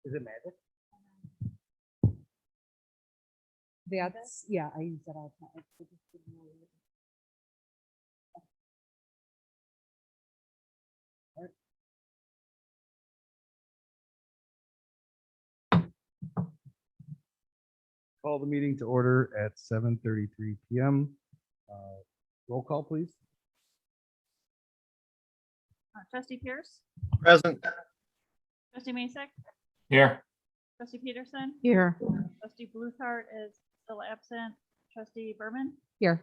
Is it magic? That's, yeah, I use that all the time. I just didn't know it. Call the meeting to order at 7:33 PM. Roll call, please. Trustee Pierce, Present. trustee Masek, Here. trustee Peterson, Here. trustee Bluthart is still absent, trustee Berman, Here,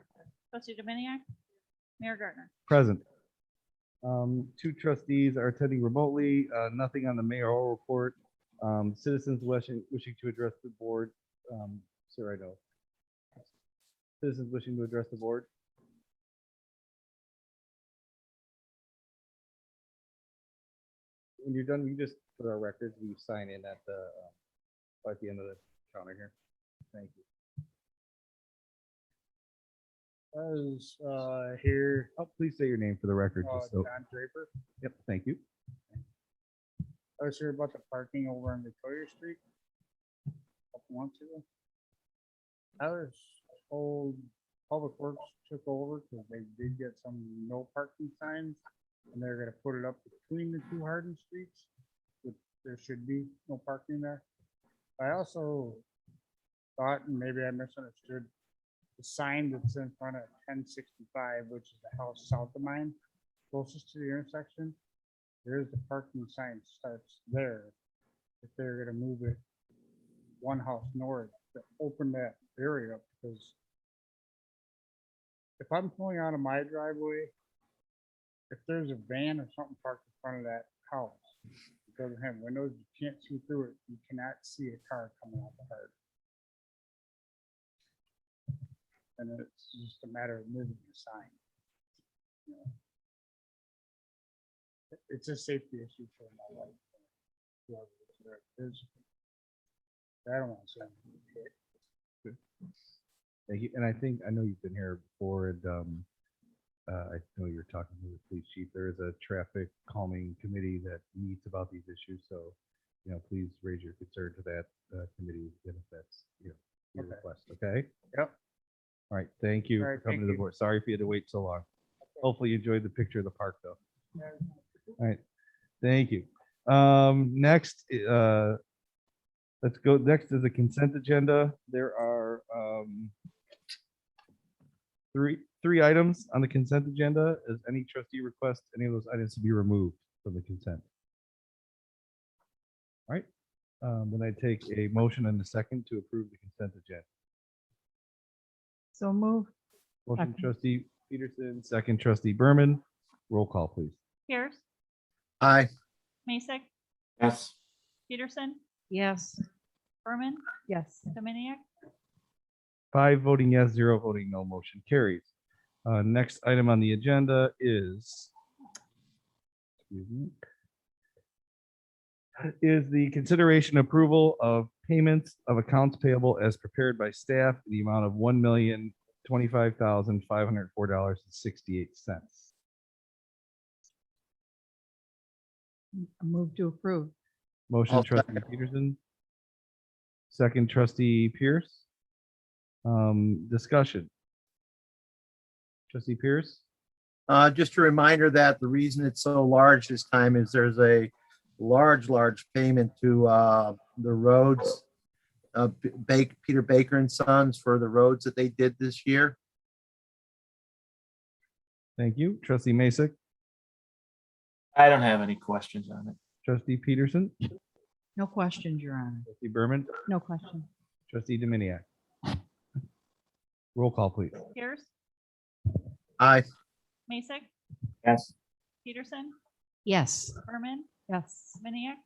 trustee Dominiac, Mayor Gardner. Present. Two trustees are attending remotely, nothing on the mayoral report. Citizens wishing to address the board. Sir, I know. Citizens wishing to address the board. When you're done, you just put our records, we sign in at the end of the counter here. Thank you. As here, Oh, please say your name for the record. Just so. John Draper. Yep, thank you. I was here about the parking over on Victoria Street. A couple months ago. I was told Public Works took over because they did get some no parking signs. And they're gonna put it up between the two Hardin streets. Which there should be no parking there. I also thought, and maybe I misunderstood, the sign that's in front of 1065, which is the house south of mine, closest to the intersection. There's the parking sign starts there. If they're gonna move it one house north, to open that area up, because if I'm pulling out of my driveway, if there's a van or something parked in front of that house, it doesn't have windows, you can't see through it, you cannot see a car coming out the hard. And it's just a matter of moving the sign. You know. It's a safety issue for my life. Whoever it is. I don't want to say anything. Thank you. And I know you've been here before, and I know you're talking to the police chief. There is a traffic calming committee that meets about these issues. So, please raise your concern to that committee if that's your Okay. request. Okay. Yep. All right. Thank you All right, for coming thank to the you. board. Sorry if you had to wait so long. Hopefully you enjoyed the picture of the park though. All right. Thank you. Next, let's go. Next is the consent agenda. There are three items on the consent agenda. Is any trustee request any of those items to be removed from the consent? All right. Then I take a motion and a second to approve the consent agenda. So move. Motion Second. trustee Peterson, second trustee Berman. Roll call, please. Pierce, Aye. Masek, Yes. Peterson, Yes. Berman, yes. Dominiac, 5 voting yes, 0 voting no, motion carries. Next item on the agenda is the consideration approval of payments of accounts payable as prepared by staff in the amount of $1,025,504.68. Move to approve. Motion I'll trustee Peterson. Second trustee Pierce. Discussion. Trustee Pierce? Just a reminder that the reason it's so large this time is there's a large payment to the roads. Peter Baker and Sons for the roads that they did this year. Thank you. Trustee Masek? I don't have any questions on it. Trustee Peterson? No questions, Your Honor. Trustee Berman? No question. Trustee Dominiac? Roll call, please. Pierce, Aye. Masek, Yes. Peterson, Yes. Berman, Yes. Dominiac,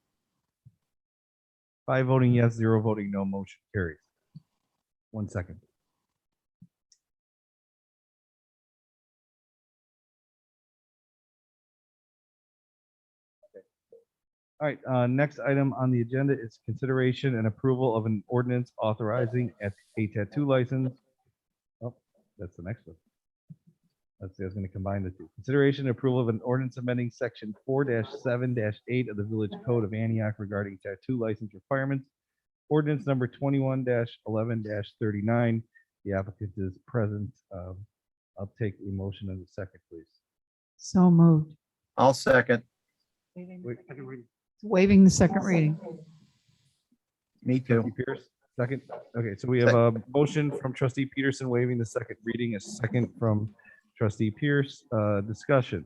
5 voting yes, 0 voting no, motion carries. 1 second. All right, next item on the agenda is consideration and approval of an ordinance authorizing a tattoo license. Oh, that's the next one. Let's see, I was going to combine the two. Consideration and approval of an ordinance amending section 4-7-8 of the Village Code of Antioch regarding tattoo license requirements. Ordinance number 21-11-39. The applicant is present. I'll take a motion in a second, please. So moved. I'll second. Waiving the second reading. Me too. Trustee Pierce, second. Okay, so we have a motion from trustee Peterson waiving the second reading, a second from trustee Pierce. Discussion.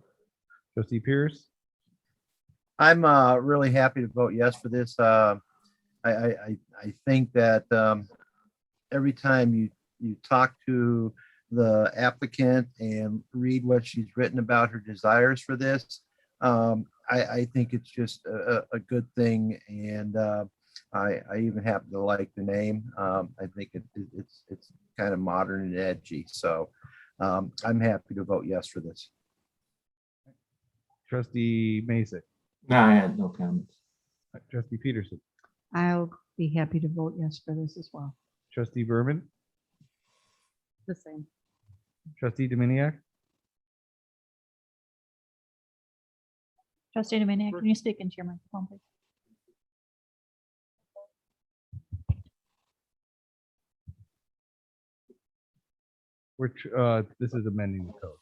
Trustee Pierce? I'm really happy to vote yes for this. I think that every time you talk to the applicant and read what she's written about her desires for this, I think it's just a good thing, and I even happen to like the name. I think it's kind of modern and edgy, so I'm happy to vote yes for this. Trustee Mason? No, I had no comments. Trustee Peterson? I'll be happy to vote yes for this as well. Trustee Berman? The same. Trustee Dominiac? Trustee Dominiac, can you speak into your microphone, please? This is amending the code.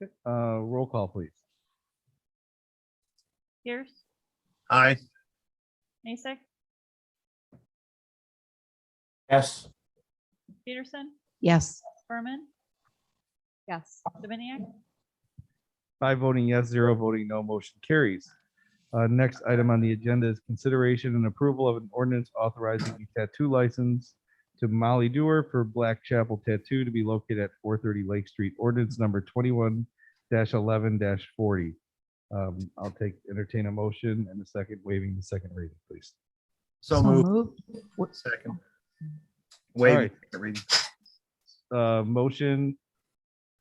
Okay, roll call, please. Pierce, Aye. Mason, Yes. Peterson, Yes. Berman, Yes. Dominiac, 5 voting yes, 0 voting no, motion carries. Next item on the agenda is consideration and approval of an ordinance authorizing a tattoo license to Molly Dewar for Black Chapel Tattoo to be located at 430 Lake Street. Ordinance number 21-11-40. I'll entertain a motion and a second, waiving the second reading, please. So moved. Second. Wait. right. Motion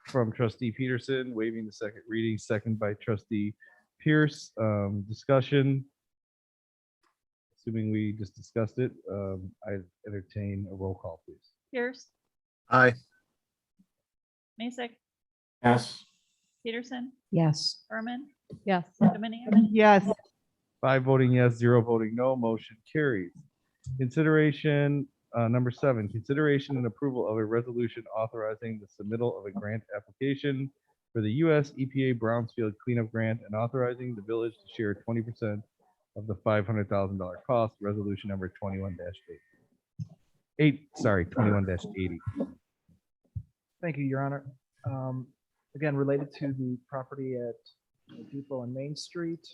from trustee Peterson, waiving the second reading, second by trustee Pierce. Discussion. Assuming we just discussed it, I entertain a roll call, please. Pierce, Aye. Mason, Yes. Peterson, Yes. Berman, Yes. Dominiac, Yes, 5 voting yes, 0 voting no, motion carries. Consideration, number 7, consideration and approval of a resolution authorizing the submittal of a grant application for the U.S. EPA Brownfield Cleanup Grant and authorizing the village to share 20% of the $500,000 cost, resolution number 21-80. Thank you, Your Honor. Again, related to the property at Depot and Main Street,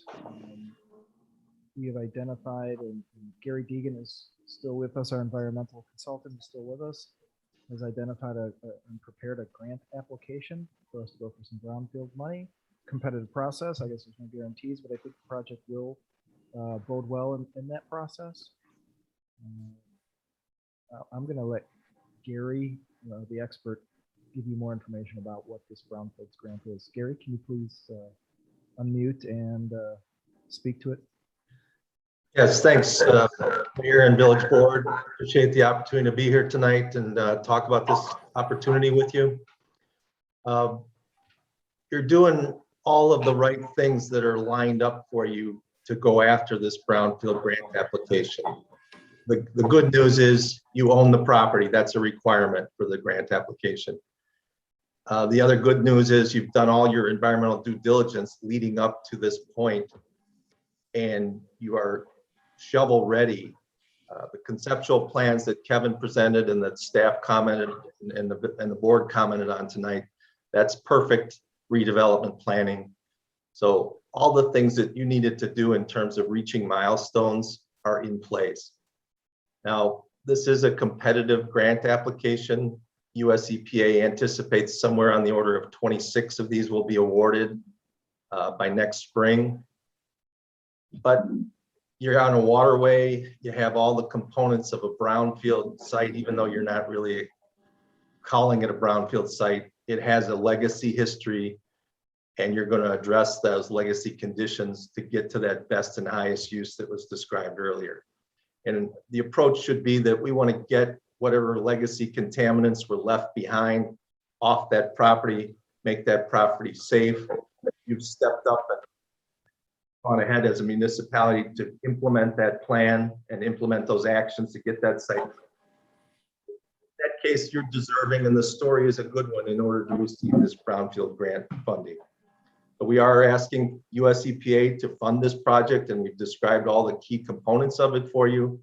we have identified, and Gary Deegan is still with us, our environmental consultant is still with us, has identified and prepared a grant application for us to go for some brownfield money. Competitive process, I guess there's no guarantees, but I think the project will bode well in that process. I'm going to let Gary, the expert, give you more information about what this Brownfields grant is. Gary, can you please unmute and speak to it? Yes, thanks, Mayor and Village Board. Appreciate the opportunity to be here tonight and talk about this opportunity with you. You're doing all of the right things that are lined up for you to go after this Brownfield grant application. The good news is you own the property. That's a requirement for the grant application. The other good news is you've done all your environmental due diligence leading up to this point, and you are shovel ready. The conceptual plans that Kevin presented and that staff commented and the board commented on tonight, that's perfect redevelopment planning. So all the things that you needed to do in terms of reaching milestones are in place. Now, this is a competitive grant application. US EPA anticipates somewhere on the order of 26 of these will be awarded by next spring. But you're on a waterway, you have all the components of a brownfield site, even though you're not really calling it a brownfield site. It has a legacy history, and you're going to address those legacy conditions to get to that best and highest use that was described earlier. And the approach should be that we want to get whatever legacy contaminants were left behind off that property, make that property safe. You've stepped up and gone ahead as a municipality to implement that plan and implement those actions to get that site. In that case, you're deserving, and the story is a good one in order to receive this Brownfield grant funding. But we are asking US EPA to fund this project, and we've described all the key components of it for you.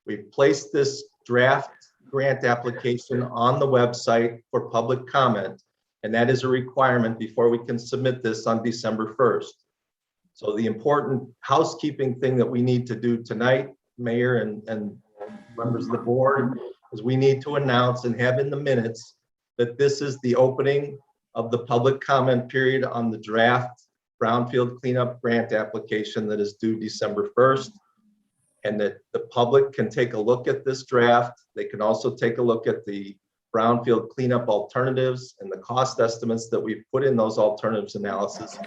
We've placed this draft grant application on the website for public comment, and that is a requirement before we can submit this on December 1st. So the important housekeeping thing that we need to do tonight, Mayor and members of the board, is we need to announce and have in the minutes that this is the opening of the public comment period on the draft Brownfield cleanup grant application that is due December 1st. And that the public can take a look at this draft. They can also take a look at the Brownfield cleanup alternatives and the cost estimates that we've put in those alternatives analysis.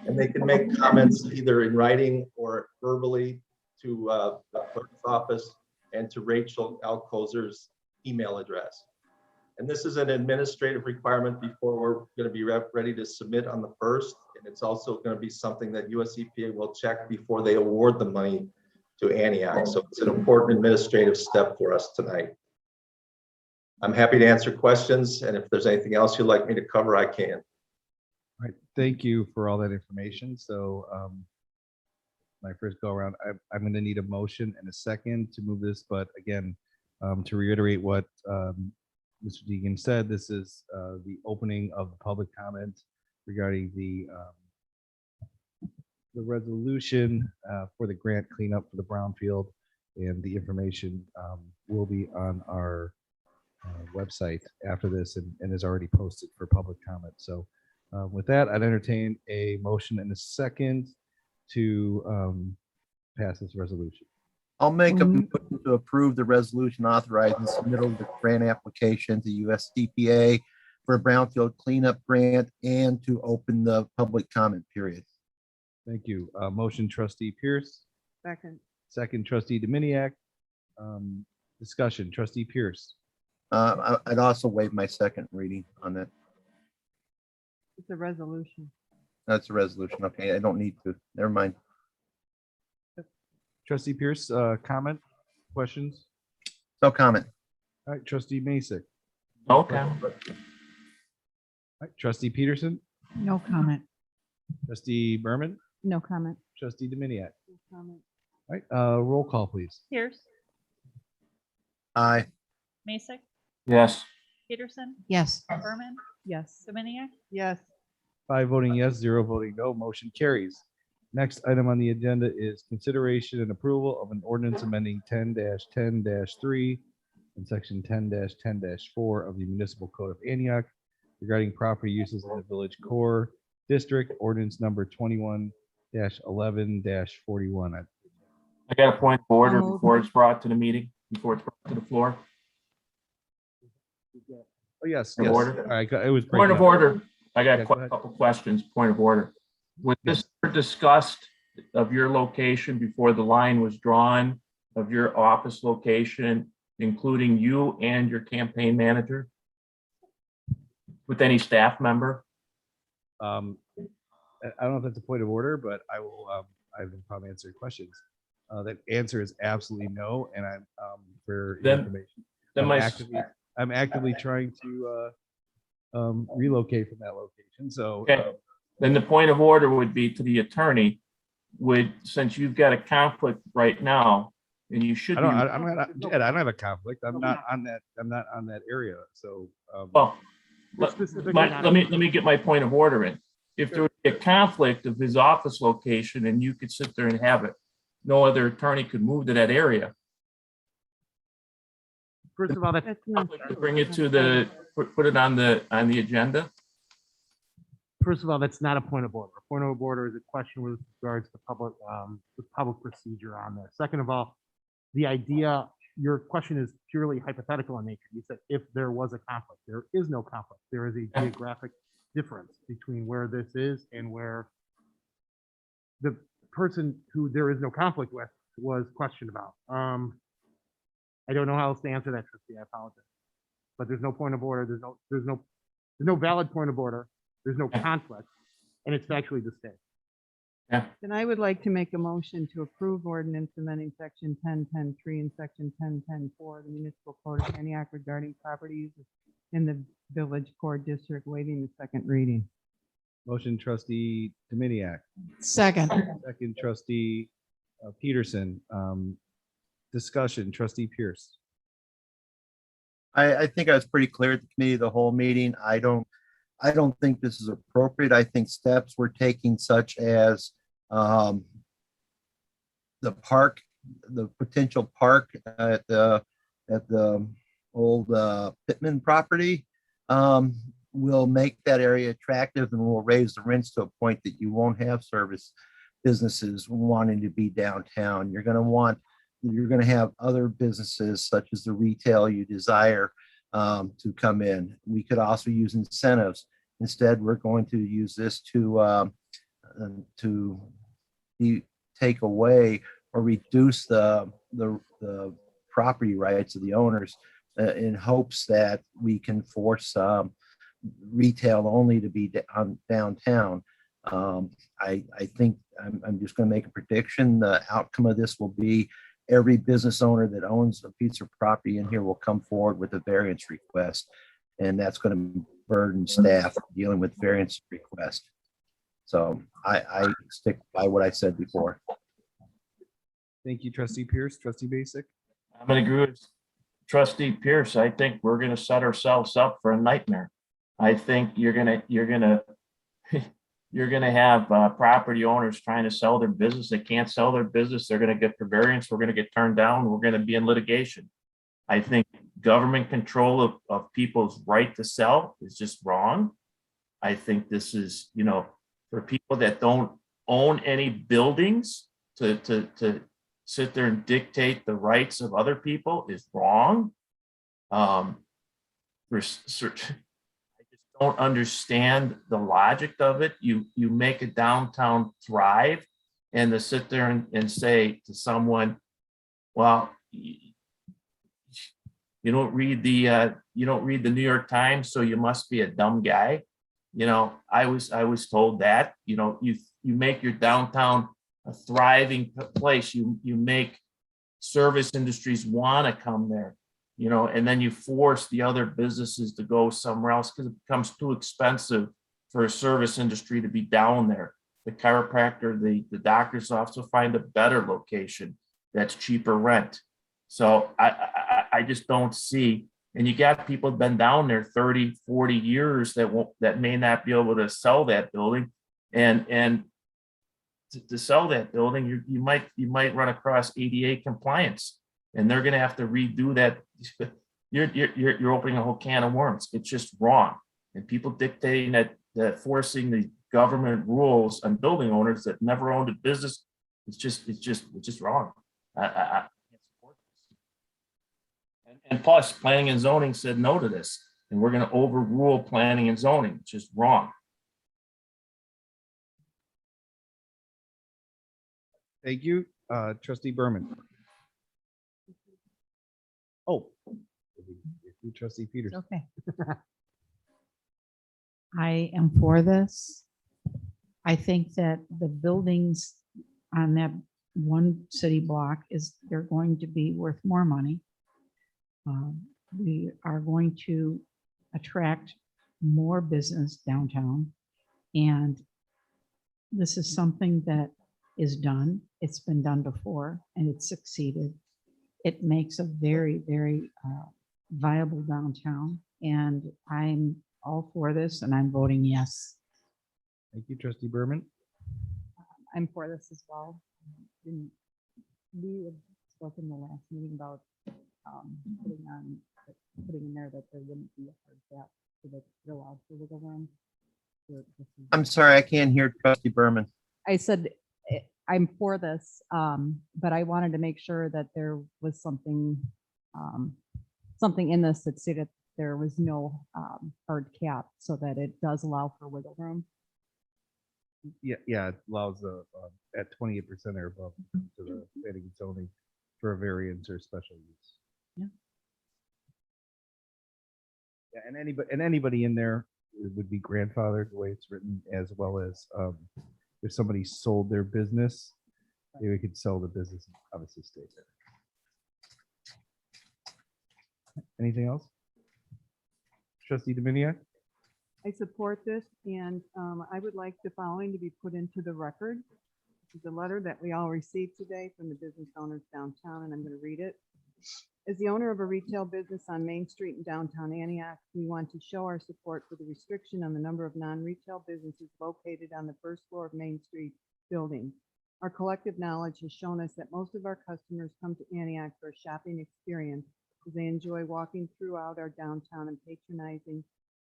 And they can make comments either in writing or verbally to the clerk's office and to Rachel Alcoser's email address. And this is an administrative requirement before we're going to be ready to submit on the 1st. And it's also going to be something that US EPA will check before they award the money to Antioch. So it's an important administrative step for us tonight. I'm happy to answer questions, and if there's anything else you'd like me to cover, I can. All right, thank you for all that information. So my first go around, I'm going to need a motion and a second to move this, but again, to reiterate what Mr. Deegan said, this is the opening of the public comment regarding the resolution for the grant cleanup for the Brownfield, and the information will be on our website after this and is already posted for public comment. So with that, I'd entertain a motion and a second to pass this resolution. I'll make a motion to approve the resolution authorizing submittal of the grant application to US EPA for a Brownfield cleanup grant and to open the public comment period. Thank you. Motion trustee Pierce, Second. second trustee Dominiac. Discussion, trustee Pierce. I'd also waive my second reading on that. It's a resolution. That's a resolution. Okay, I don't need to. Never mind. Trustee Pierce, comment, questions? No comment. All right, trustee Masek. Okay. All right, trustee Peterson, No comment. trustee Berman, No comment. trustee Dominiac. No comment. All right, roll call, please. Pierce, Aye. Mason, Yes. Peterson, Yes. Berman, Yes. Dominiac, Yes. 5 voting yes, 0 voting no, motion carries. Next item on the agenda is consideration and approval of an ordinance amending 10-10-3 and section 10-10-4 of the Municipal Code of Antioch regarding property uses in the village core district, ordinance number 21-11-41. I got a point of order So moved. before it's brought to the meeting, before it's brought to the floor. Oh, yes, Point yes. of order. All right, it was. Point breaking of up. order. I got Yeah, a go ahead. couple questions. Point of order. Was this ever discussed of your location before the line was drawn of your office location, including you and your campaign manager? With any staff member? I don't know if that's a point of order, but I will probably answer your questions. That answer is absolutely no, and I'm for your Then- information. Then I'm actively trying to relocate from that location. So Okay. Then the point of order would be to the attorney, since you've got a conflict right now, and you should be. I'm not, Jed, I don't have a conflict. I'm not on that area. So Well, let me get my point of order in. If there would be a conflict of his office location and you could sit there and have it, no other attorney could move to that area. First of all, that's That's not To true. bring it to put it on the agenda. First of all, that's not a point of order. A point of order is a question with regards to public procedure on this. Second of all, the idea, your question is purely hypothetical in nature. You said if there was a conflict, there is no conflict. There is a geographic difference between where this is and where the person who there is no conflict with was questioned about. I don't know how else to answer that, Trustee. I apologize. But there's no point of order. There's no There's no valid point of order. There's no conflict, and it's factually distinct. Then I would like to make a motion to approve ordinance amending section 10.10.3 and section 10.10.4 of the municipal code of Antioch regarding property uses in the village core district, waiving the second reading. Motion trustee Dominiac, Second. second trustee Peterson. Discussion, trustee Pierce. I think I was pretty clear at the committee of the whole meeting. I don't think this is appropriate. I think steps we're taking such as the park, the potential park at the old Pittman property will make that area attractive and will raise the rents to a point that you won't have service businesses wanting to be downtown. You're going to have other businesses such as the retail you desire to come in. We could also use incentives. Instead, we're going to use this to take away or reduce the property rights of the owners in hopes that we can force retail only to be downtown. I think I'm just going to make a prediction. The outcome of this will be every business owner that owns a piece of property in here will come forward with a variance request, and that's going to burden staff dealing with variance request. So I stick by what I said before. Thank you, trustee Pierce. Trustee Basic. I'm gonna agree with trustee Pierce. I think we're gonna set ourselves up for a nightmare. I think you're gonna have property owners trying to sell their business. They can't sell their business. They're gonna get the variance. We're gonna get turned down. We're gonna be in litigation. I think government control of people's right to sell is just wrong. I think this is, for people that don't own any buildings to sit there and dictate the rights of other people is wrong. I just don't understand the logic of it. You make a downtown thrive, and to sit there and say to someone, well, you don't read the New York Times, so you must be a dumb guy. I was told that, you make your downtown a thriving place. You make service industries want to come there, and then you force the other businesses to go somewhere else because it becomes too expensive for a service industry to be down there. The chiropractor, the doctor's office will find a better location that's cheaper rent. So I just don't see, and you got people been down there 30, 40 years that may not be able to sell that building, and to sell that building, you might run across ADA compliance, and they're going to have to redo that. You're opening a whole can of worms. It's just wrong, and people dictating that forcing the government rules on building owners that never owned a business, it's just wrong. I can't support this. And plus, planning and zoning said no to this, and we're going to overrule planning and zoning. It's just wrong. Thank you, trustee Berman. Oh, trustee Peters. Okay. I am for this. I think that the buildings on that one city block they're going to be worth more money. We are going to attract more business downtown, and this is something that is done. It's been done before and it's succeeded. It makes a very, very viable downtown, and I'm all for this, and I'm voting yes. Thank you, trustee Berman. I'm for this as well. We had spoken the last meeting about putting in there that there wouldn't be a hard cap so that it allowed for wiggle room. I'm sorry, I can't hear trustee Berman. I said I'm for this, but I wanted to make sure that there was something in this that stated there was no hard cap, so that it does allow for wiggle room. Yeah, it allows at 28% or above to the planning and zoning for a variance or special use. Yeah. Yeah, and anybody in there it would be grandfathered the way it's written, as well as if somebody sold their business, they could sell the business and obviously stay there. Anything else? Trustee Dominiac? I support this, and I would like the following to be put into the record. This is a letter that we all received today from the business owners downtown, and I'm going to read it. As the owner of a retail business on Main Street in downtown Antioch, we want to show our support for the restriction on the number of non-retail businesses located on the first floor of Main Street building. Our collective knowledge has shown us that most of our customers come to Antioch for a shopping experience, as they enjoy walking throughout our downtown and patronizing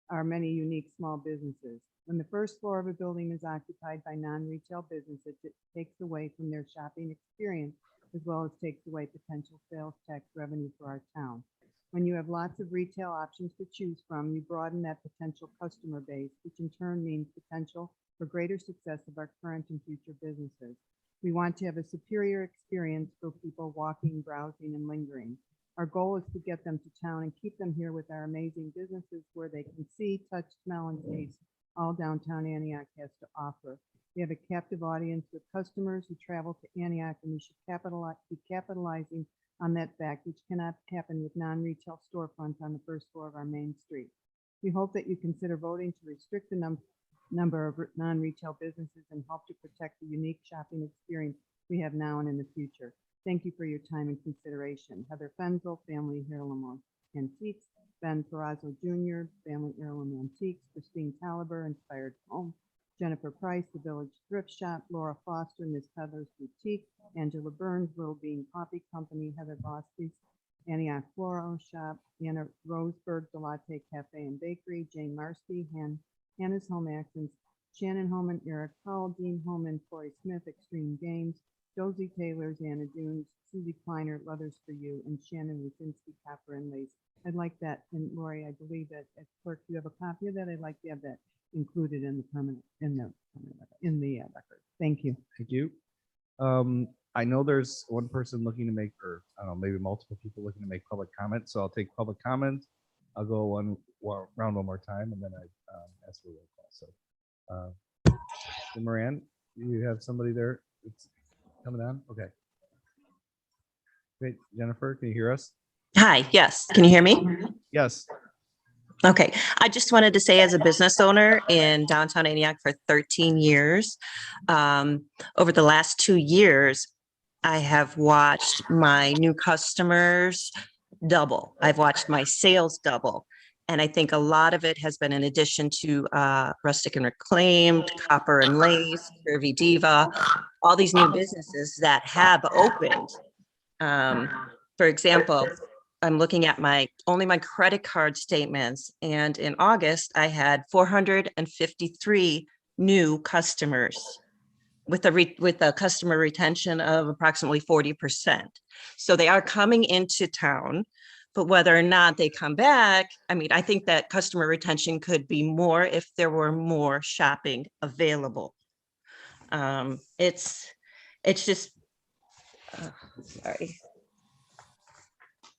our many unique small businesses. When the first floor of a building is occupied by non-retail businesses, it takes away from their shopping experience, as well as takes away potential sales tax revenue for our town. When you have lots of retail options to choose from, you broaden that potential customer base, which in turn means potential for greater success of our current and future businesses. We want to have a superior experience for people walking, browsing, and lingering. Our goal is to get them to town and keep them here with our amazing businesses where they can see, touch, smell, and taste all downtown Antioch has to offer. We have a captive audience with customers who travel to Antioch, and we should be capitalizing on that fact, which cannot happen with non-retail storefronts on the first floor of our main street. We hope that you consider voting to restrict the number of non-retail businesses and help to protect the unique shopping experience we have now and in the future. Thank you for your time and consideration. Heather Fenzel, Family Heirloom Antiques, Ben Perazzo Jr., Family Heirloom Antiques, Christine Taliber, Inspired Home, Jennifer Price, The Village Thrift Shop, Laura Foster, Miss Heather's Boutique, Angela Burns, Little Bean Coffee Company, Heather Bosby's Antioch Floral Shop, Anna Roseberg, The Latte Cafe and Bakery, Jane Marsky, Hannah's Home Actions, Shannon Holman, Eric Powell, Dean Holman, Corey Smith, Extreme Games, Josie Taylor, Anna Dunes, Susie Kleiner, Leathers for You, and Shannon Lucinski, Copper and Lace. I'd like that, and Lori, I believe that as clerk, you have a copy of that. I'd like to have that included in the record. Thank you. Thank you. I know there's one person looking to make, or I don't know, maybe multiple people looking to make public comment. So I'll take public comment. I'll go round one more time, and then I ask for a roll call. So, Moran, you have somebody there? It's coming on. Okay. Great, Jennifer, can you hear us? Hi, yes. Can you hear me? Yes. Okay. I just wanted to say, as a business owner in downtown Antioch for 13 years, over the last 2 years, I have watched my new customers double. I've watched my sales double. And I think a lot of it has been in addition to Rustic and Reclaimed, Copper and Lace, Curvy Diva, all these new businesses that have opened. For example, I'm looking at only my credit card statements, and in August I had 453 new customers with a customer retention of approximately 40%. So they are coming into town, but whether or not they come back, I mean, I think that customer retention could be more if there were more shopping available. It's just, sorry.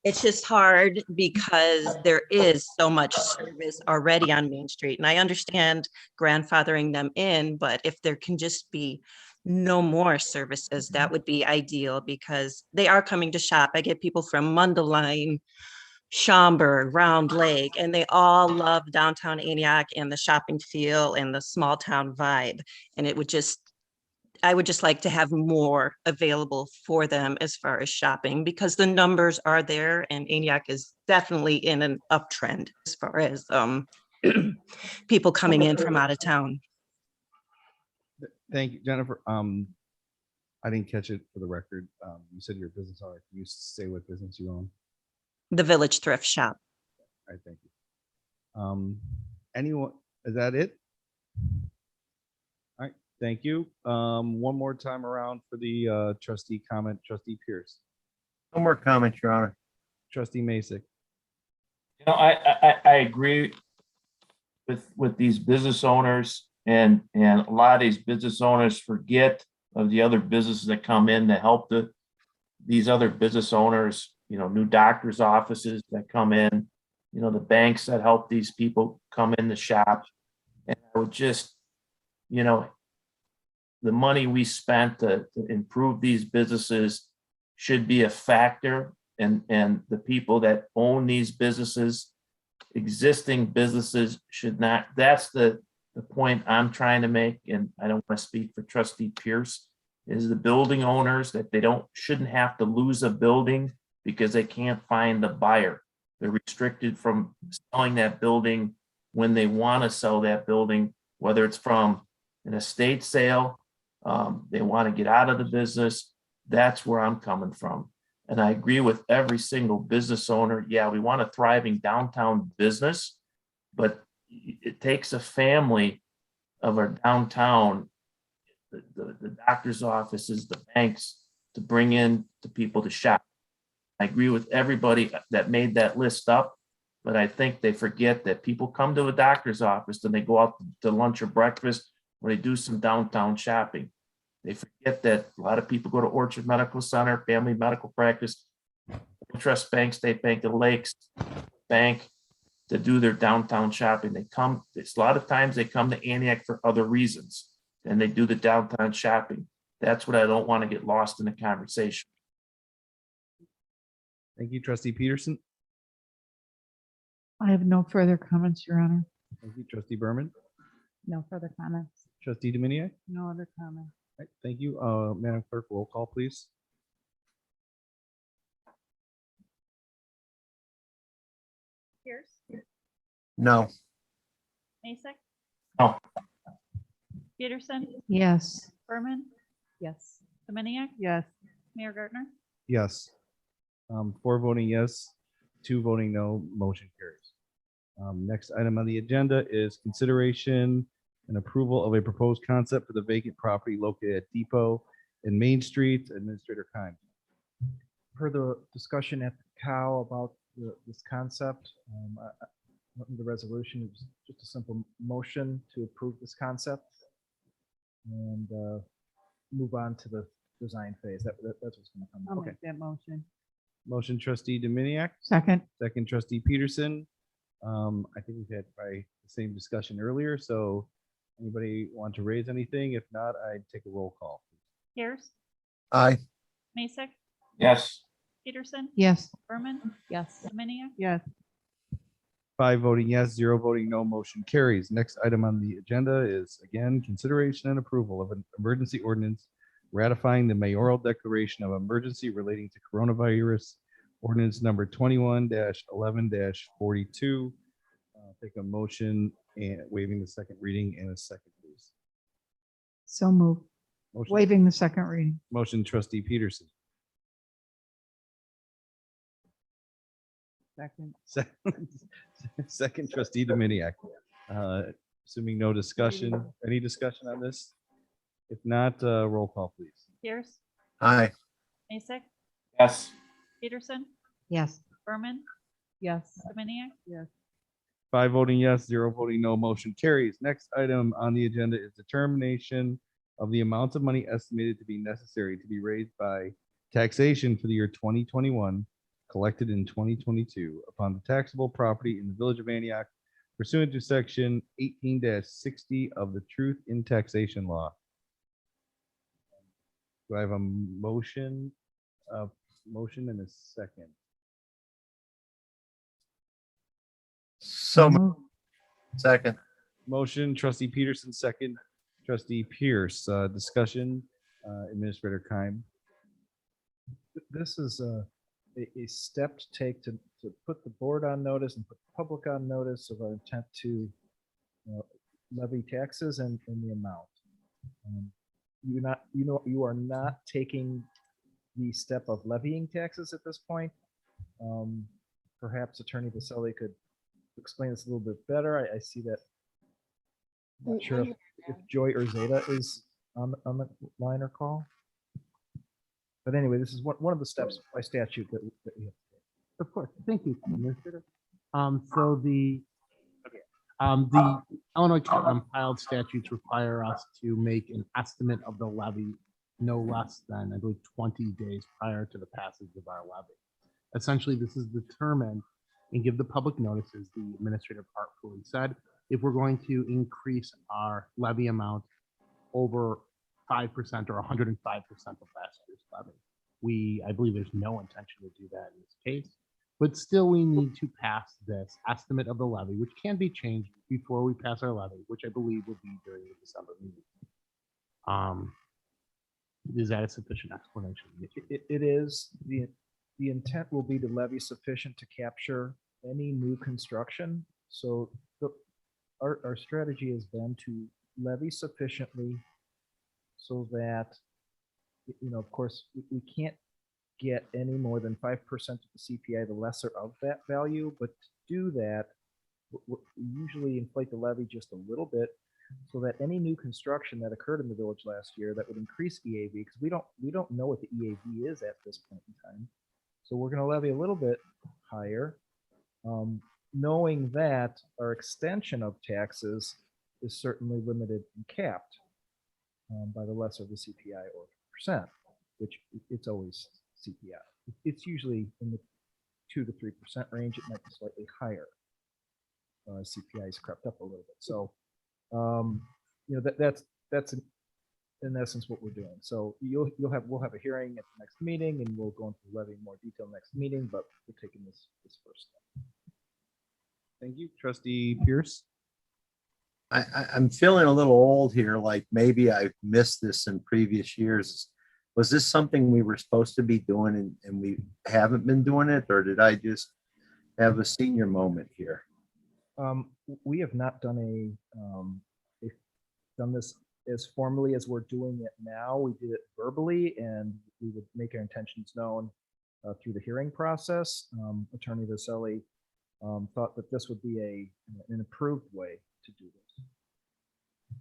It's just hard because there is so much service already on Main Street. And I understand grandfathering them in, but if there can just be no more services, that would be ideal, because they are coming to shop. I get people from Mundelein, Schaumburg, Round Lake, and they all love downtown Antioch and the shopping feel and the small town vibe. And I would just like to have more available for them as far as shopping, because the numbers are there and Antioch is definitely in an uptrend as far as people coming in from out of town. Thank you, Jennifer. I didn't catch it for the record. You said you're a business owner. Can you say what business you own? The Village Thrift Shop. All right, thank you. Anyone, is that it? All right, thank you. One more time around for the trustee comment. Trustee Pierce. No more comments, Your Honor. Trustee Masek. You know, I agree with these business owners, and a lot of these business owners forget of the other businesses that come in to help these other business owners. You know, new doctors' offices that come in, the banks that help these people come in the shop. And I would just, the money we spent to improve these businesses should be a factor. And the people that own these businesses, existing businesses, should not. That's the point I'm trying to make. And I don't want to speak for Trustee Pierce, is the building owners that they shouldn't have to lose a building because they can't find the buyer. They're restricted from selling that building when they want to sell that building, whether it's from an estate sale, they want to get out of the business. That's where I'm coming from. And I agree with every single business owner. Yeah, we want a thriving downtown business, but it takes a family of our downtown, the doctor's offices, the banks, to bring in the people to shop. I agree with everybody that made that list up, but I think they forget that people come to a doctor's office and they go out to lunch or breakfast, or they do some downtown shopping. They forget that a lot of people go to Orchard Medical Center, Family Medical Practice, Trust Bank, State Bank of the Lakes Bank, to do their downtown shopping. A lot of times they come to Antioch for other reasons, and they do the downtown shopping. That's what I don't want to get lost in the conversation. Thank you, Trustee Peterson. I have no further comments, Your Honor. Thank you, Trustee Berman. No further comments. Trustee Dominiac. No other comment. Right, thank you. Madam Clerk, roll call, please. Pierce, No. Mason, No. Peterson, Yes. Berman, Yes. Dominiac, Yes. Mayor Gardner. Yes. 4 voting yes, 2 voting no, motion carries. Next item on the agenda is consideration and approval of a proposed concept for the vacant property located at Depot and Main Street. Administrator Kime. Per the discussion at the cow about this concept, the resolution is just a simple motion to approve this concept and move on to the design phase. That's what's going to come. I'll Okay. make that motion. Motion Trustee Dominiac, Second. second Trustee Peterson. I think we've had probably the same discussion earlier, so anybody want to raise anything? If not, I'd take a roll call. Pierce, Aye. Mason, Yes. Peterson, Yes. Berman, Yes. Dominiac, Yes. 5 voting yes, 0 voting no, motion carries. Next item on the agenda is, again, consideration and approval of an emergency ordinance ratifying the mayoral declaration of emergency relating to coronavirus, ordinance number 21-11-42. Take a motion and waiving the second reading and a second, please. So moved. Motion- Waiving the second reading. Motion Trustee Peterson. Second. Second Trustee Dominiac. Assuming no discussion, any discussion on this? If not, roll call, please. Pierce, Aye. Mason, Yes. Peterson, Yes. Berman, Yes. Dominiac, Yes. 5 voting yes, 0 voting no, motion carries. Next item on the agenda is determination of the amount of money estimated to be necessary to be raised by taxation for the year 2021, collected in 2022 upon the taxable property in the village of Antioch pursuant to section 18-60 of the Truth in Taxation Law. Do I have a motion? Motion and a second. So moved. Second. Motion, Trustee Peterson, second, Trustee Pierce. Discussion, Administrator Kime. This is a step to take to put the board on notice and put the public on notice of our intent to levy taxes and the amount. You are not taking the step of levying taxes at this point. Perhaps Attorney Vasselli could explain this a little bit better. I see that. Not sure if Joy or Zeta is on the line or call. But anyway, this is one of the steps by statute that we have to take. Of course, thank you, Administrator. So the Illinois compiled statutes require us to make an estimate of the levy no less than, I believe, 20 days prior to the passage of our levy. Essentially, this is determined and give the public notice, as the administrator artfully said, if we're going to increase our levy amount over 5% or 105% of last year's levy. I believe there's no intention to do that in this case, but still we need to pass this estimate of the levy, which can be changed before we pass our levy, which I believe will be during the December meeting. Is that a sufficient explanation? It is, the intent will be to levy sufficient to capture any new construction. So our strategy has been to levy sufficiently so that, of course, we can't get any more than 5% of the CPI, the lesser of that value. But to do that, we usually inflate the levy just a little bit so that any new construction that occurred in the village last year that would increase EAV, because we don't know what the EAV is at this point in time. So we're going to levy a little bit higher, knowing that our extension of taxes is certainly limited and capped by the lesser of the CPI or percent, which it's always CPI. It's usually in the 2 to 3% range. It might be slightly higher. CPI has crept up a little bit. So, that's in essence what we're doing. So we'll have a hearing at the next meeting, and we'll go into levy in more detail next meeting. But we're taking this first step. Thank you. Trustee Pierce? I'm feeling a little old here, like maybe I've missed this in previous years. Was this something we were supposed to be doing and we haven't been doing it, or did I just have a senior moment here? We have not done done this as formally as we're doing it now. We did it verbally, and we would make our intentions known through the hearing process. Attorney Vasselli thought that this would be an improved way to do this.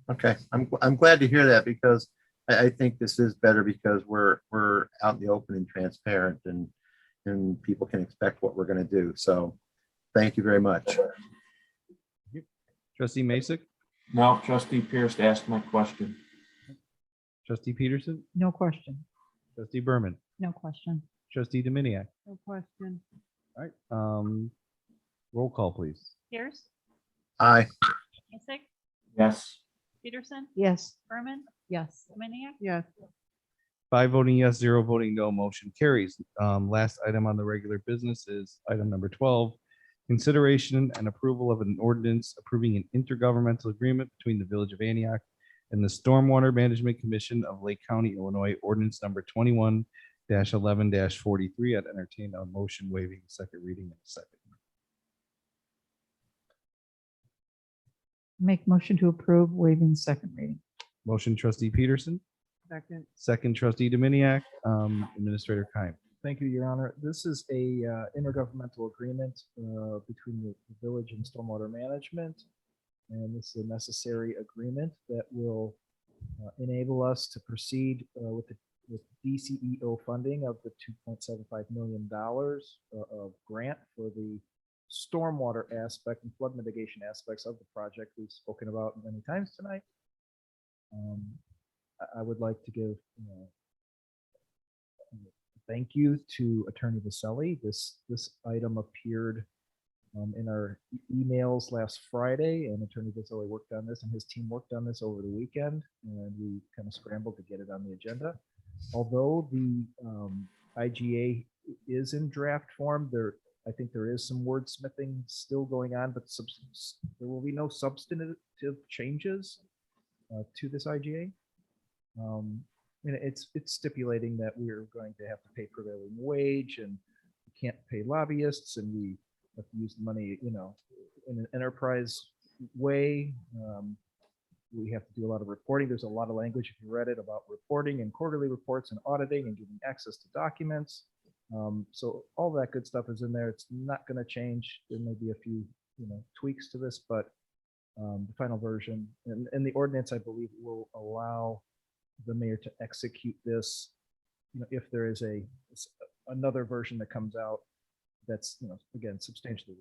Okay, I'm glad to hear that, because I think this is better, because we're out in the open and transparent, and people can expect what we're going to do. So thank you very much. Trustee Masek? No, Trustee Pierce asked my question. Trustee Peterson? No question. Trustee Berman? No question. Trustee Dominiac? No question. All right. Roll call, please. Pierce, Aye. Mason, Yes. Peterson, Yes. Berman, Yes. Dominiac, Yes. 5 voting yes, 0 voting no, motion carries. Last item on the regular business is item number 12. Consideration and approval of an ordinance approving an intergovernmental agreement between the Village of Antioch and the Stormwater Management Commission of Lake County, Illinois, ordinance number 21-11-43. I'd entertain a motion waiving the second reading in a second. Make motion to approve waiving the second reading. Motion trustee Peterson, Second. second trustee Dominiac, Administrator Keim. Thank you, Your Honor. This is a intergovernmental agreement between the village and stormwater management. And this is a necessary agreement that will enable us to proceed with DCEO funding of the $2.75 million of grant for the stormwater aspect and flood mitigation aspects of the project we've spoken about many times tonight. I would like to give thank you to Attorney Vasselli. This item appeared in our emails last Friday, and Attorney Vasselli worked on this, and his team worked on this over the weekend, and we kind of scrambled to get it on the agenda. Although the IGA is in draft form, I think there is some wordsmithing still going on, but there will be no substantive changes to this IGA. It's stipulating that we're going to have to pay prevailing wage, and we can't pay lobbyists, and we have to use the money, in an enterprise way. We have to do a lot of reporting. There's a lot of language, if you read it, about reporting and quarterly reports and auditing and giving access to documents. So all that good stuff is in there. It's not going to change. There may be a few, tweaks to this, but the final version and the ordinance, I believe, will allow the mayor to execute this. If there is another version that comes out, that's again substantially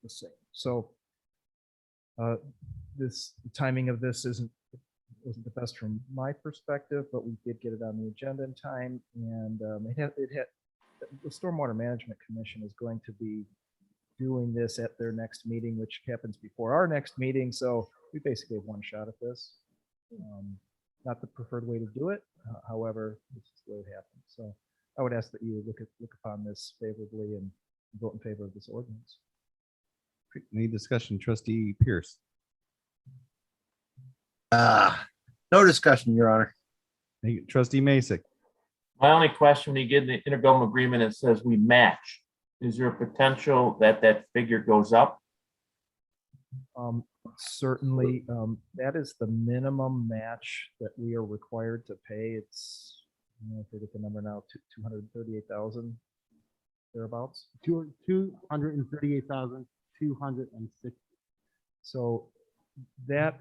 the same. So the timing of this wasn't the best from my perspective, but we did get it on the agenda in time, and it had the Stormwater Management Commission is going to be doing this at their next meeting, which happens before our next meeting. So we basically have one shot at this. Not the preferred way to do it. However, this is the way it happens. So I would ask that you look upon this favorably and vote in favor of this ordinance. Any discussion, trustee Pierce? No discussion, Your Honor. Thank you. Trustee Masek? My only question, when you get in the intergovernmental agreement, it says we match. Is there a potential that that figure goes up? Certainly, that is the minimum match that we are required to pay. It's, I forget the number now, 238,000 thereabouts. 238,260. So that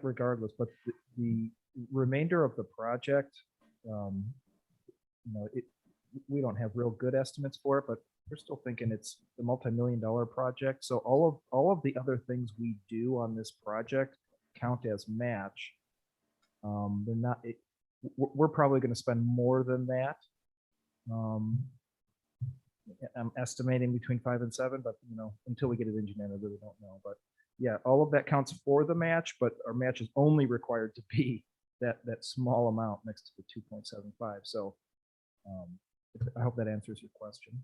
regardless, but the remainder of the project, we don't have real good estimates for it, but we're still thinking it's a multi-million-dollar project. So all of the other things we do on this project count as match. They're not. We're probably going to spend more than that. I'm estimating between 5 and 7, but until we get it engineered, I really don't know. But yeah, all of that counts for the match, but our match is only required to be that small amount next to the 2.75. So I hope that answers your question.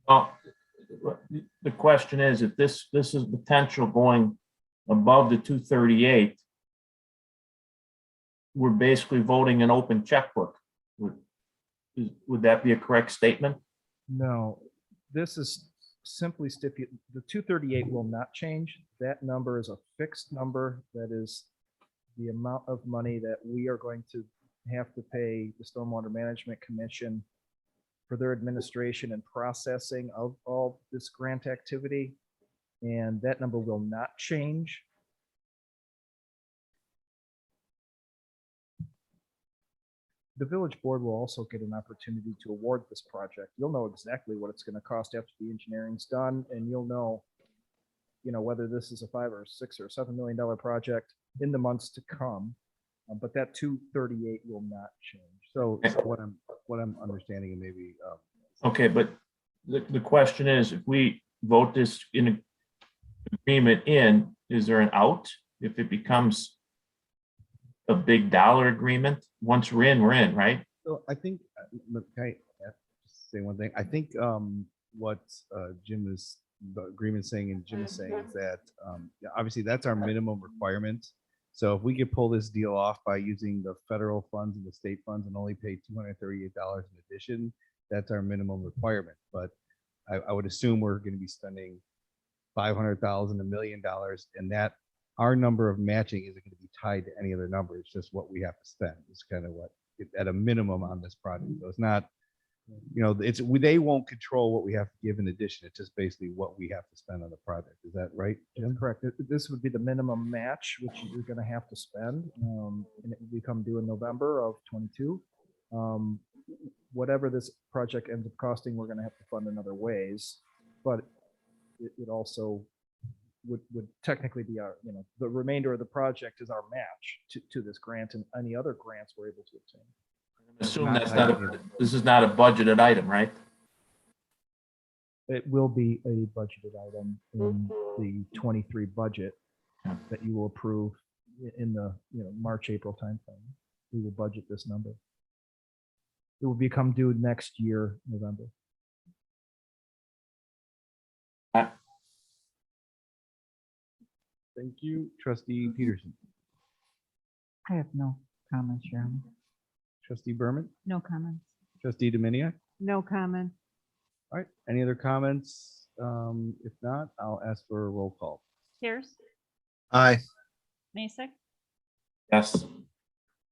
The question is, if this is potential going above the 238, we're basically voting an open checkbook. Would that be a correct statement? No, this is simply the 238 will not change. That number is a fixed number. That is the amount of money that we are going to have to pay the Stormwater Management Commission for their administration and processing of all this grant activity. And that number will not change. The village board will also get an opportunity to award this project. You'll know exactly what it's going to cost after the engineering's done, and you'll know, whether this is a $5 or $6 or $7 million project in the months to come. But that 238 will not change. So what I'm understanding, and maybe Okay, but the question is, if we vote this in agreement in, is there an out if it becomes a big dollar agreement? Once we're in, right? So I think, can I say one thing? I think what Jim is, the agreement saying and Jim is saying is that obviously that's our minimum requirement. So if we could pull this deal off by using the federal funds and the state funds and only pay $238 in addition, that's our minimum requirement. But I would assume we're going to be spending $500,000, $1 million, and that our number of matching isn't going to be tied to any other number. It's just what we have to spend. It's kind of what at a minimum on this project. So it's not, they won't control what we have to give in addition. It's just basically what we have to spend on the project. Is that right, Jim? That's correct. This would be the minimum match, which you're going to have to spend, and it will become due in November of 22. Whatever this project ends up costing, we're going to have to fund in other ways, but it also would technically be our, the remainder of the project is our match to this grant and any other grants we're able to obtain. Assume this is not a budgeted item, right? It will be a budgeted item in the 23 budget that you will approve in the March, April timeframe. We will budget this number. It will become due next year, November. Thank you, Trustee Peterson. I have no comments, Chairman. Trustee Berman, No comments. Trustee Dominiac. No comment. All right, any other comments? If not, I'll ask for a roll call. Pierce, Aye. Mason, Yes.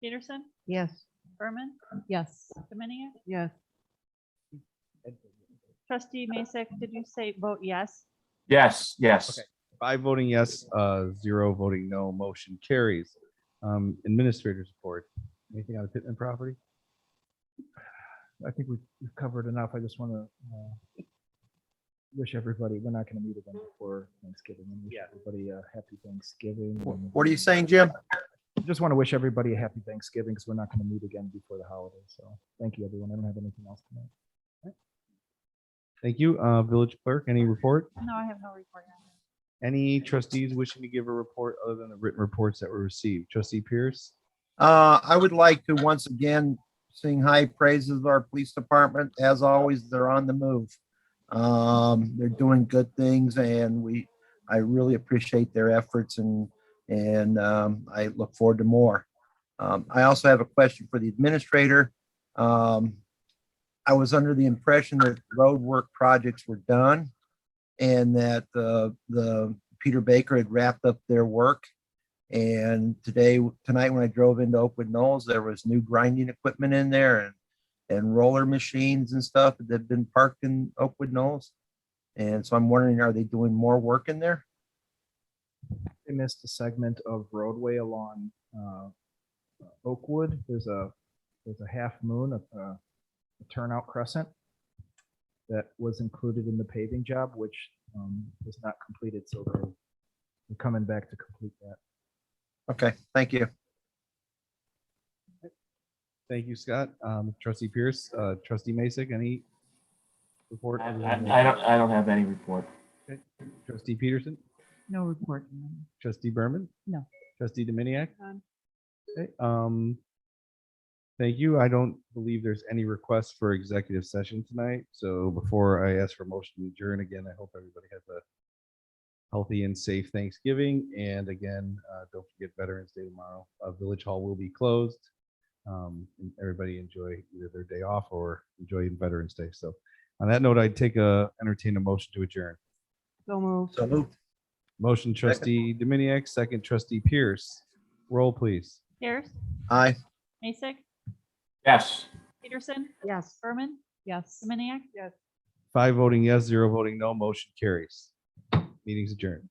Peterson, Yes. Berman, Yes. Dominiac. Yes. Trustee Mason, did you say vote yes? Yes. Okay. 5 voting yes, 0 voting no, motion carries. Administrator's report. Anything on the Pittman property? I think we've covered enough. I just want to wish everybody, we're not going to meet again before Thanksgiving. And wish everybody a happy Thanksgiving. What are you saying, Jim? Just want to wish everybody a happy Thanksgiving because we're not going to meet again before the holidays. So thank you, everyone. I don't have anything else tonight. Thank you. Village Clerk, any report? No, I have no report. Any trustees wishing to give a report other than the written reports that were received? Trustee Pierce? I would like to once again sing high praises of our police department. As always, they're on the move. They're doing good things and I really appreciate their efforts and I look forward to more. I also have a question for the administrator. I was under the impression that road work projects were done and that the Peter Baker had wrapped up their work. And tonight, when I drove into Oakwood Knolls, there was new grinding equipment in there and roller machines and stuff that have been parked in Oakwood Knolls. And so I'm wondering, are they doing more work in there? They missed a segment of roadway along Oakwood. There's a half moon, a turnout crescent that was included in the paving job, which was not completed. So they're coming back to complete that. Okay, thank you. Thank you, Scott. Trustee Pierce, Trustee Masek, any report? I other than- don't have any report. Okay. Trustee Peterson, No report. Trustee Berman? No. Trustee Dominiac? None. Okay, thank you. I don't believe there's any requests for executive session tonight. So before I ask for motion to adjourn again, I hope everybody has a healthy and safe Thanksgiving. And again, don't forget Veterans Day tomorrow. Village Hall will be closed. And everybody enjoy either their day off or enjoy Veterans Day. So on that note, I'd entertain a motion to adjourn. So moved. So moved. Motion trustee Dominiac, second trustee Pierce. Roll, please. Pierce, Aye. Mason, Yes. Peterson, Yes. Berman, Yes. Dominiac. Yes. 5 voting yes, 0 voting no, motion carries. Meeting's adjourned.